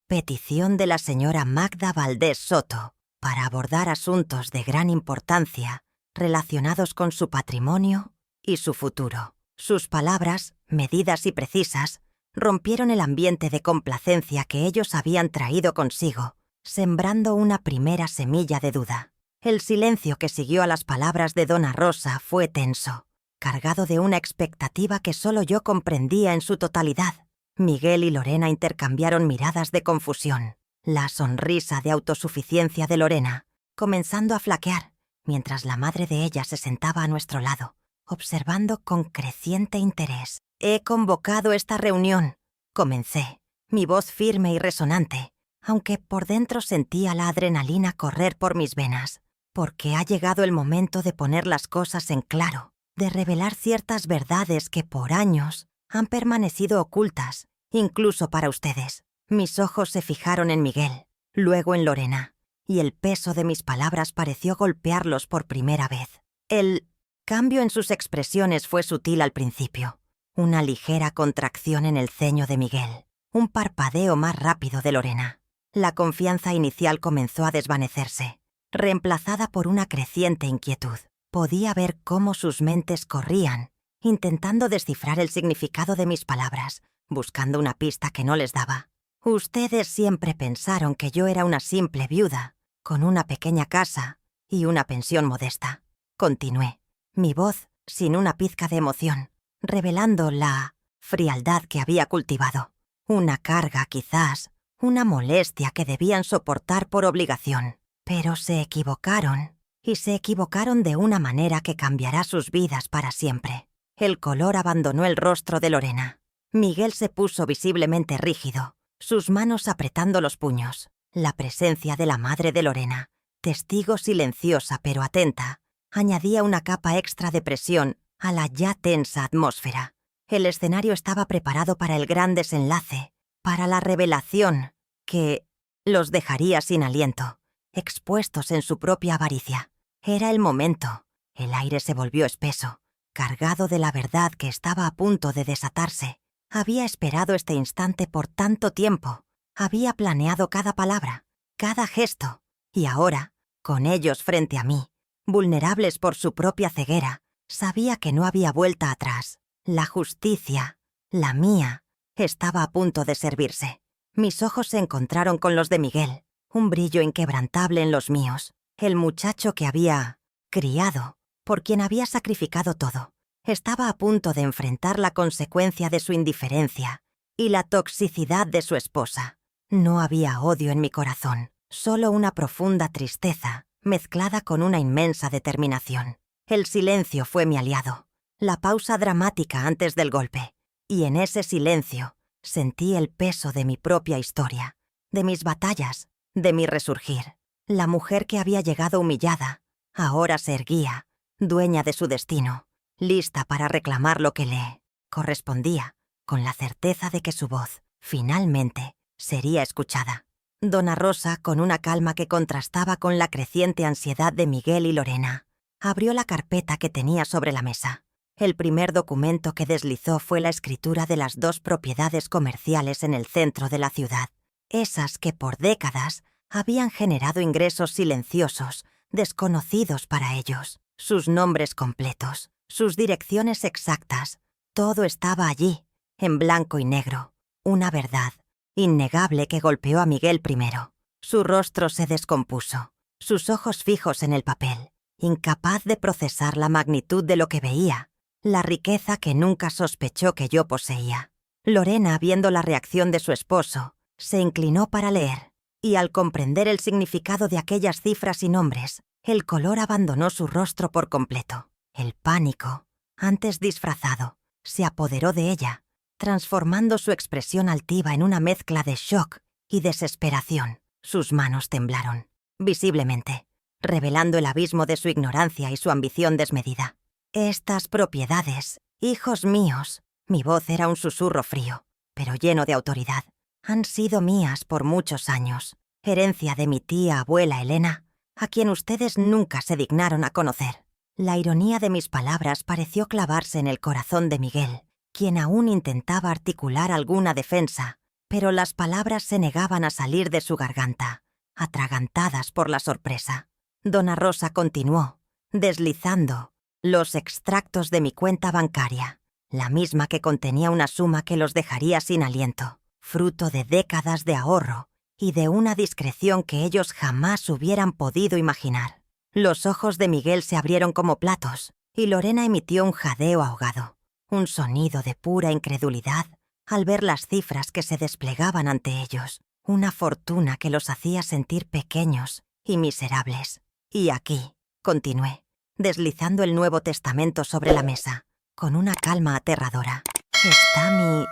Petición de la señora Magda Valdés Soto para abordar asuntos de gran importancia relacionados con su patrimonio y su futuro. Sus palabras, medidas y precisas, rompieron el ambiente de complacencia que ellos habían traído consigo, sembrando una primera semilla de duda. El silencio que siguió a las palabras de Dona Rosa fue tenso, cargado de una expectativa que solo yo comprendía en su totalidad. Miguel y Lorena intercambiaron miradas de confusión. La sonrisa de autosuficiencia de Lorena, comenzando a flaquear, mientras la madre de ella se sentaba a nuestro lado, observando con creciente interés. «He convocado esta reunión», comencé, mi voz firme y resonante, aunque por dentro sentía la adrenalina correr por mis venas, porque ha llegado el momento de poner las cosas en claro, de revelar ciertas verdades que por años han permanecido ocultas, incluso para ustedes. Mis ojos se fijaron en Miguel, luego en Lorena, y el peso de mis palabras pareció golpearlos por primera vez. El cambio en sus expresiones fue sutil al principio. Una ligera contracción en el ceño de Miguel, un parpadeo más rápido de Lorena. La confianza inicial comenzó a desvanecerse, reemplazada por una creciente inquietud. Podía ver cómo sus mentes corrían, intentando descifrar el significado de mis palabras, buscando una pista que no les daba. Ustedes siempre pensaron que yo era una simple viuda, con una pequeña casa y una pensión modesta. Continué, mi voz sin una pizca de emoción, revelando la frialdad que había cultivado. Una carga, quizás, una molestia que debían soportar por obligación. Pero se equivocaron, y se equivocaron de una manera que cambiará sus vidas para siempre. El color abandonó el rostro de Lorena. Miguel se puso visiblemente rígido, sus manos apretando los puños. La presencia de la madre de Lorena, testigo silenciosa pero atenta, añadía una capa extra de presión a la ya tensa atmósfera. El escenario estaba preparado para el gran desenlace, para la revelación que los dejaría sin aliento, expuestos en su propia avaricia. Era el momento. El aire se volvió espeso, cargado de la verdad que estaba a punto de desatarse. Había esperado este instante por tanto tiempo. Había planeado cada palabra, cada gesto, y ahora, con ellos frente a mí, vulnerables por su propia ceguera, sabía que no había vuelta atrás. La justicia, la mía, estaba a punto de servirse. Mis ojos se encontraron con los de Miguel, un brillo inquebrantable en los míos. El muchacho que había criado, por quien había sacrificado todo, estaba a punto de enfrentar la consecuencia de su indiferencia y la toxicidad de su esposa. No había odio en mi corazón, solo una profunda tristeza, mezclada con una inmensa determinación. El silencio fue mi aliado, la pausa dramática antes del golpe, y en ese silencio sentí el peso de mi propia historia, de mis batallas, de mi resurgir. La mujer que había llegado humillada, ahora se erguía, dueña de su destino, lista para reclamar lo que le correspondía, con la certeza de que su voz, finalmente, sería escuchada. Dona Rosa, con una calma que contrastaba con la creciente ansiedad de Miguel y Lorena, abrió la carpeta que tenía sobre la mesa. El primer documento que deslizó fue la escritura de las 2 propiedades comerciales en el centro de la ciudad, esas que por décadas habían generado ingresos silenciosos, desconocidos para ellos. Sus nombres completos, sus direcciones exactas, todo estaba allí, en blanco y negro. Una verdad innegable que golpeó a Miguel primero. Su rostro se descompuso, sus ojos fijos en el papel, incapaz de procesar la magnitud de lo que veía, la riqueza que nunca sospechó que yo poseía. Lorena, viendo la reacción de su esposo, se inclinó para leer, y al comprender el significado de aquellas cifras y nombres, el color abandonó su rostro por completo. El pánico, antes disfrazado, se apoderó de ella, transformando su expresión altiva en una mezcla de shock y desesperación. Sus manos temblaron, visiblemente, revelando el abismo de su ignorancia y su ambición desmedida. Estas propiedades, hijos míos, mi voz era un susurro frío, pero lleno de autoridad, han sido mías por muchos años, herencia de mi tía abuela Elena, a quien ustedes nunca se dignaron a conocer. La ironía de mis palabras pareció clavarse en el corazón de Miguel, quien aún intentaba articular alguna defensa, pero las palabras se negaban a salir de su garganta, atragantadas por la sorpresa. Dona Rosa continuó, deslizando los extractos de mi cuenta bancaria, la misma que contenía una suma que los dejaría sin aliento, fruto de décadas de ahorro y de una discreción que ellos jamás hubieran podido imaginar. Los ojos de Miguel se abrieron como platos y Lorena emitió un jadeo ahogado, un sonido de pura incredulidad al ver las cifras que se desplegaban ante ellos, una fortuna que los hacía sentir pequeños y miserables. Y aquí, continué, deslizando el Nuevo Testamento sobre la mesa, con una calma aterradora, está mi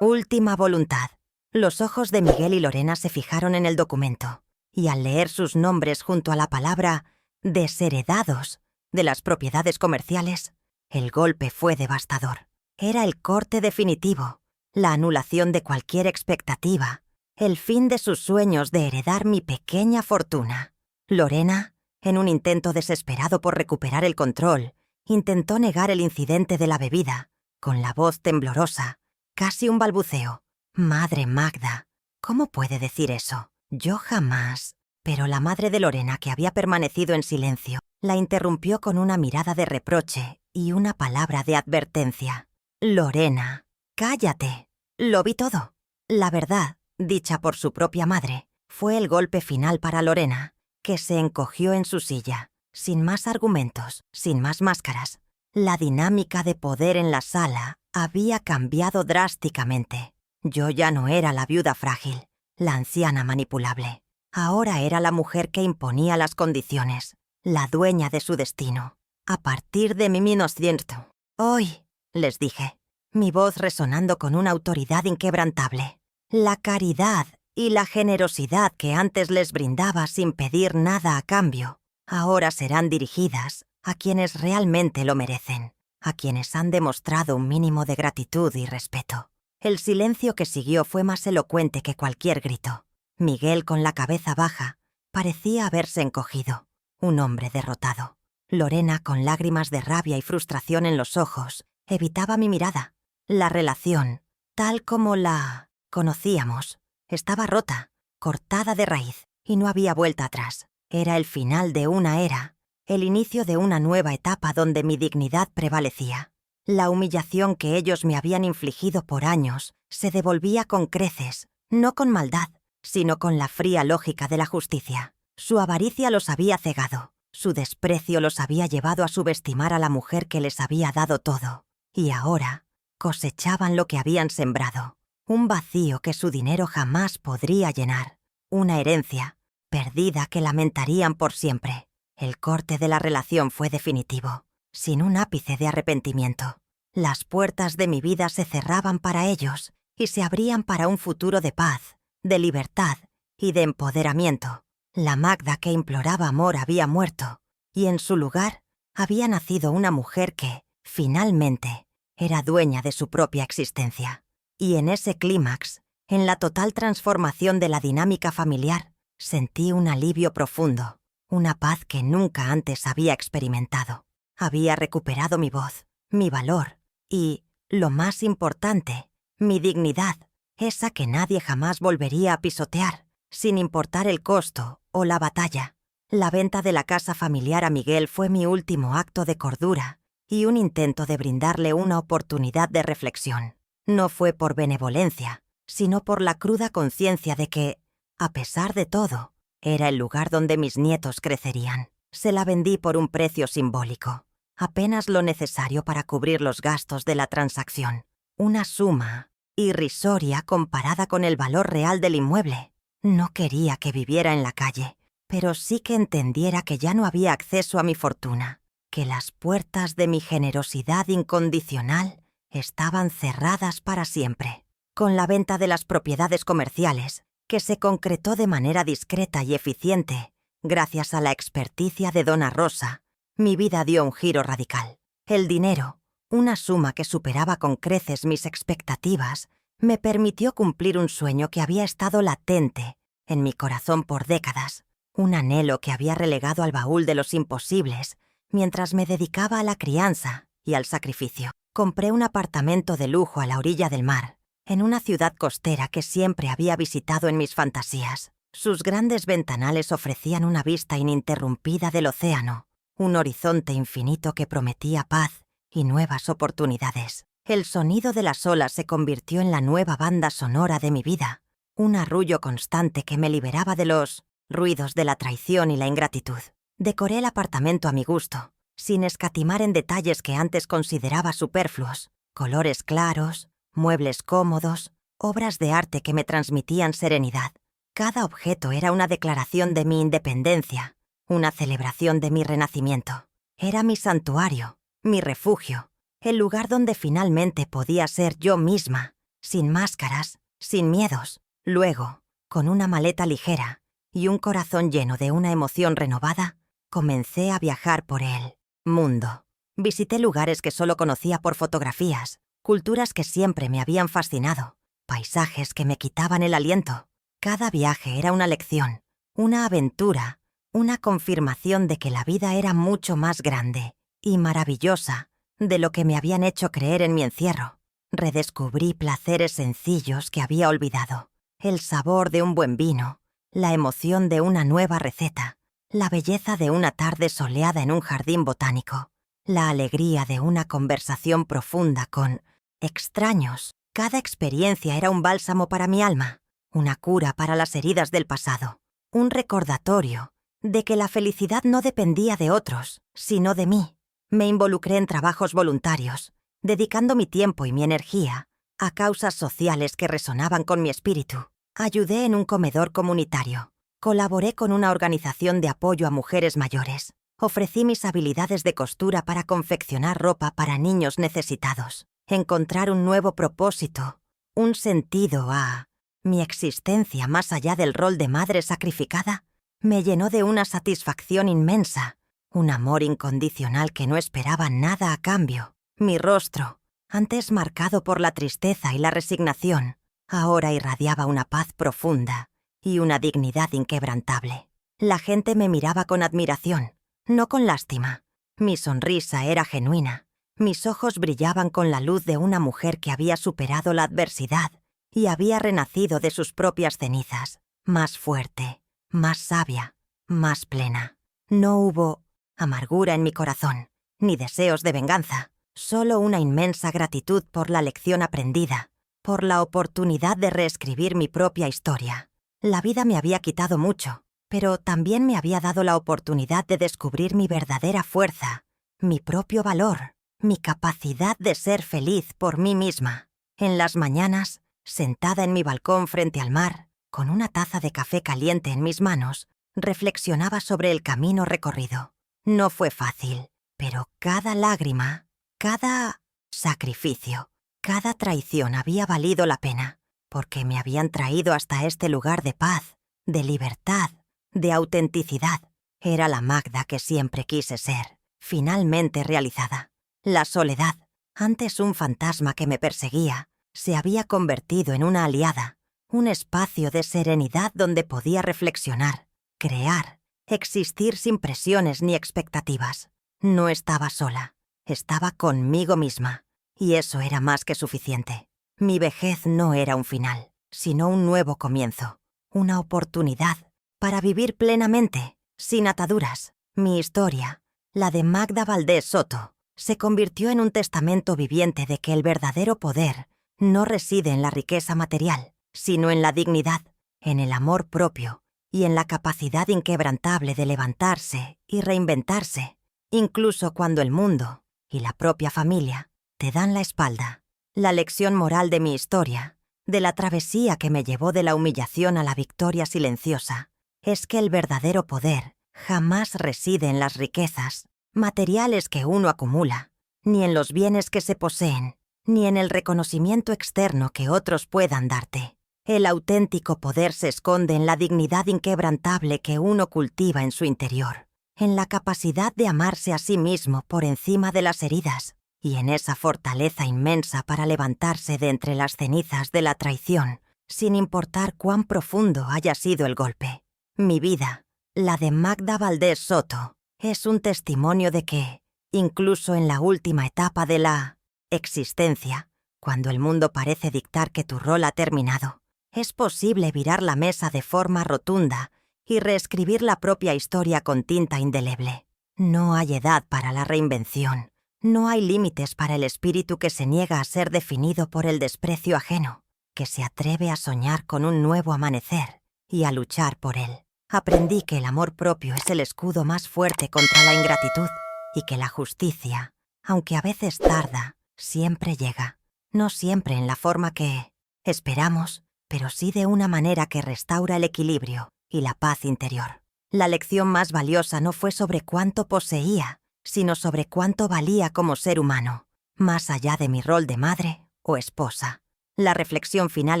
última voluntad. Los ojos de Miguel y Lorena se fijaron en el documento, y al leer sus nombres junto a la palabra «desheredados» de las propiedades comerciales, el golpe fue devastador. Era el corte definitivo, la anulación de cualquier expectativa, el fin de sus sueños de heredar mi pequeña fortuna. Lorena, en un intento desesperado por recuperar el control, intentó negar el incidente de la bebida, con la voz temblorosa, casi un balbuceo. «Madre Magda, ¿cómo puede decir eso? Yo jamás». Pero la madre de Lorena, que había permanecido en silencio, la interrumpió con una mirada de reproche y una palabra de advertencia. «Lorena, cállate. Lo vi todo». La verdad, dicha por su propia madre, fue el golpe final para Lorena, que se encogió en su silla, sin más argumentos, sin más máscaras. La dinámica de poder en la sala había cambiado drásticamente. Yo ya no era la viuda frágil, la anciana manipulable. Ahora era la mujer que imponía las condiciones, la dueña de su destino. A partir de 1900. «Hoy», les dije, mi voz resonando con una autoridad inquebrantable, «la caridad y la generosidad que antes les brindaba sin pedir nada a cambio, ahora serán dirigidas a quienes realmente lo merecen, a quienes han demostrado un mínimo de gratitud y respeto». El silencio que siguió fue más elocuente que cualquier grito. Miguel, con la cabeza baja, parecía haberse encogido, un hombre derrotado. Lorena, con lágrimas de rabia y frustración en los ojos, evitaba mi mirada. La relación, tal como la conocíamos, estaba rota, cortada de raíz, y no había vuelta atrás. Era el final de una era, el inicio de una nueva etapa donde mi dignidad prevalecía. La humillación que ellos me habían infligido por años se devolvía con creces, no con maldad, sino con la fría lógica de la justicia. Su avaricia los había cegado, su desprecio los había llevado a subestimar a la mujer que les había dado todo, y ahora cosechaban lo que habían sembrado, un vacío que su dinero jamás podría llenar, una herencia perdida que lamentarían por siempre. El corte de la relación fue definitivo, sin un ápice de arrepentimiento. Las puertas de mi vida se cerraban para ellos y se abrían para un futuro de paz, de libertad y de empoderamiento. La Magda que imploraba amor había muerto, y en su lugar había nacido una mujer que, finalmente, era dueña de su propia existencia. Y en ese clímax, en la total transformación de la dinámica familiar, sentí un alivio profundo, una paz que nunca antes había experimentado. Había recuperado mi voz, mi valor y, lo más importante, mi dignidad, esa que nadie jamás volvería a pisotear, sin importar el costo o la batalla. La venta de la casa familiar a Miguel fue mi último acto de cordura y un intento de brindarle una oportunidad de reflexión. No fue por benevolencia, sino por la cruda conciencia de que, a pesar de todo, era el lugar donde mis nietos crecerían. Se la vendí por un precio simbólico, apenas lo necesario para cubrir los gastos de la transacción. Una suma irrisoria comparada con el valor real del inmueble. No quería que viviera en la calle, pero sí que entendiera que ya no había acceso a mi fortuna, que las puertas de mi generosidad incondicional estaban cerradas para siempre. Con la venta de las propiedades comerciales, que se concretó de manera discreta y eficiente, gracias a la experticia de Dona Rosa, mi vida dio un giro radical. El dinero, una suma que superaba con creces mis expectativas, me permitió cumplir un sueño que había estado latente en mi corazón por décadas, un anhelo que había relegado al baúl de los imposibles mientras me dedicaba a la crianza y al sacrificio. Compré un apartamento de lujo a la orilla del mar, en una ciudad costera que siempre había visitado en mis fantasías. Sus grandes ventanales ofrecían una vista ininterrumpida del océano, un horizonte infinito que prometía paz y nuevas oportunidades. El sonido de las olas se convirtió en la nueva banda sonora de mi vida, un arrullo constante que me liberaba de los ruidos de la traición y la ingratitud. Decoré el apartamento a mi gusto, sin escatimar en detalles que antes consideraba superfluos. Colores claros, muebles cómodos, obras de arte que me transmitían serenidad. Cada objeto era una declaración de mi independencia, una celebración de mi renacimiento. Era mi santuario, mi refugio, el lugar donde finalmente podía ser yo misma, sin máscaras, sin miedos. Luego, con una maleta ligera y un corazón lleno de una emoción renovada, comencé a viajar por el mundo. Visité lugares que solo conocía por fotografías, culturas que siempre me habían fascinado, paisajes que me quitaban el aliento. Cada viaje era una lección, una aventura, una confirmación de que la vida era mucho más grande y maravillosa de lo que me habían hecho creer en mi encierro. Redescubrí placeres sencillos que había olvidado, el sabor de un buen vino, la emoción de una nueva receta, la belleza de una tarde soleada en un jardín botánico, la alegría de una conversación profunda con extraños. Cada experiencia era un bálsamo para mi alma, una cura para las heridas del pasado, un recordatorio de que la felicidad no dependía de otros, sino de mí. Me involucré en trabajos voluntarios, dedicando mi tiempo y mi energía a causas sociales que resonaban con mi espíritu. Ayudé en un comedor comunitario, colaboré con una organización de apoyo a mujeres mayores, ofrecí mis habilidades de costura para confeccionar ropa para niños necesitados. Encontrar un nuevo propósito, un sentido a mi existencia más allá del rol de madre sacrificada, me llenó de una satisfacción inmensa, un amor incondicional que no esperaba nada a cambio. Mi rostro, antes marcado por la tristeza y la resignación, ahora irradiaba una paz profunda y una dignidad inquebrantable. La gente me miraba con admiración, no con lástima. Mi sonrisa era genuina. Mis ojos brillaban con la luz de una mujer que había superado la adversidad y había renacido de sus propias cenizas, más fuerte, más sabia, más plena. No hubo amargura en mi corazón, ni deseos de venganza, solo una inmensa gratitud por la lección aprendida, por la oportunidad de reescribir mi propia historia. La vida me había quitado mucho, pero también me había dado la oportunidad de descubrir mi verdadera fuerza, mi propio valor, mi capacidad de ser feliz por mí misma. En las mañanas, sentada en mi balcón frente al mar, con una taza de café caliente en mis manos, reflexionaba sobre el camino recorrido. No fue fácil, pero cada lágrima, cada sacrificio, cada traición había valido la pena, porque me habían traído hasta este lugar de paz, de libertad, de autenticidad. Era la Magda que siempre quise ser, finalmente realizada. La soledad, antes un fantasma que me perseguía, se había convertido en una aliada, un espacio de serenidad donde podía reflexionar, crear, existir sin presiones ni expectativas. No estaba sola, estaba conmigo misma, y eso era más que suficiente. Mi vejez no era un final, sino un nuevo comienzo, una oportunidad para vivir plenamente, sin ataduras. Mi historia, la de Magda Valdés Soto, se convirtió en un testamento viviente de que el verdadero poder no reside en la riqueza material, sino en la dignidad, en el amor propio y en la capacidad inquebrantable de levantarse y reinventarse, incluso cuando el mundo y la propia familia te dan la espalda. La lección moral de mi historia, de la travesía que me llevó de la humillación a la victoria silenciosa, es que el verdadero poder jamás reside en las riquezas materiales que uno acumula, ni en los bienes que se poseen, ni en el reconocimiento externo que otros puedan darte. El auténtico poder se esconde en la dignidad inquebrantable que uno cultiva en su interior, en la capacidad de amarse a sí mismo por encima de las heridas, y en esa fortaleza inmensa para levantarse de entre las cenizas de la traición, sin importar cuán profundo haya sido el golpe. Mi vida, la de Magda Valdés Soto, es un testimonio de que, incluso en la última etapa de la existencia, Cuando el mundo parece dictar que tu rol ha terminado, es posible virar la mesa de forma rotunda y reescribir la propia historia con tinta indeleble. No hay edad para la reinvención. No hay límites para el espíritu que se niega a ser definido por el desprecio ajeno, que se atreve a soñar con un nuevo amanecer y a luchar por él. Aprendí que el amor propio es el escudo más fuerte contra la ingratitud y que la justicia, aunque a veces tarda, siempre llega. No siempre en la forma que esperamos, pero sí de una manera que restaura el equilibrio y la paz interior. La lección más valiosa no fue sobre cuánto poseía, sino sobre cuánto valía como ser humano, más allá de mi rol de madre o esposa. La reflexión final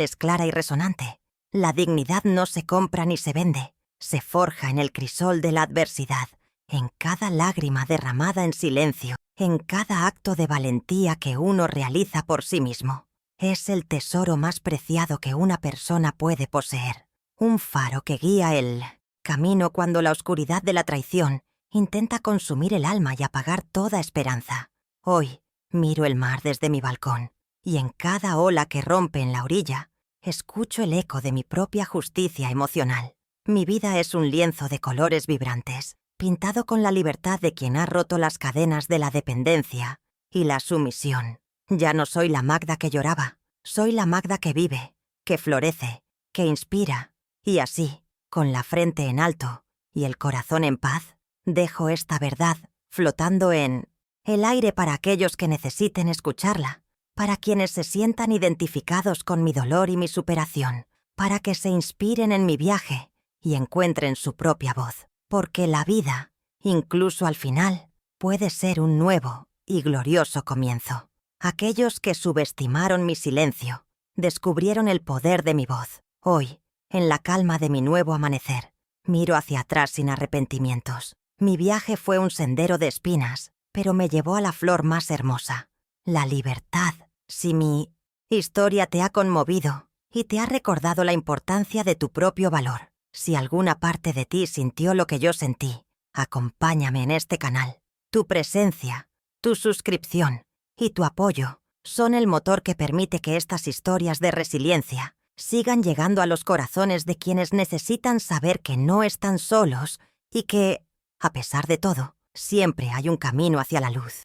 es clara y resonante. La dignidad no se compra ni se vende, se forja en el crisol de la adversidad, en cada lágrima derramada en silencio, en cada acto de valentía que uno realiza por sí mismo. Es el tesoro más preciado que una persona puede poseer. Un faro que guía el camino cuando la oscuridad de la traición intenta consumir el alma y apagar toda esperanza. Hoy miro el mar desde mi balcón y en cada ola que rompe en la orilla escucho el eco de mi propia justicia emocional. Mi vida es un lienzo de colores vibrantes, pintado con la libertad de quien ha roto las cadenas de la dependencia y la sumisión. Ya no soy la Magda que lloraba, soy la Magda que vive, que florece, que inspira, y así, con la frente en alto y el corazón en paz, dejo esta verdad flotando en el aire para aquellos que necesiten escucharla, para quienes se sientan identificados con mi dolor y mi superación, para que se inspiren en mi viaje y encuentren su propia voz, porque la vida, incluso al final, puede ser un nuevo y glorioso comienzo. Aquellos que subestimaron mi silencio, descubrieron el poder de mi voz. Hoy, en la calma de mi nuevo amanecer, miro hacia atrás sin arrepentimientos. Mi viaje fue un sendero de espinas, pero me llevó a la flor más hermosa, la libertad. Si mi historia te ha conmovido y te ha recordado la importancia de tu propio valor, si alguna parte de ti sintió lo que yo sentí, acompáñame en este canal. Tu presencia, tu suscripción y tu apoyo son el motor que permite que estas historias de resiliencia sigan llegando a los corazones de quienes necesitan saber que no están solos y que, a pesar de todo, siempre hay un camino hacia la luz.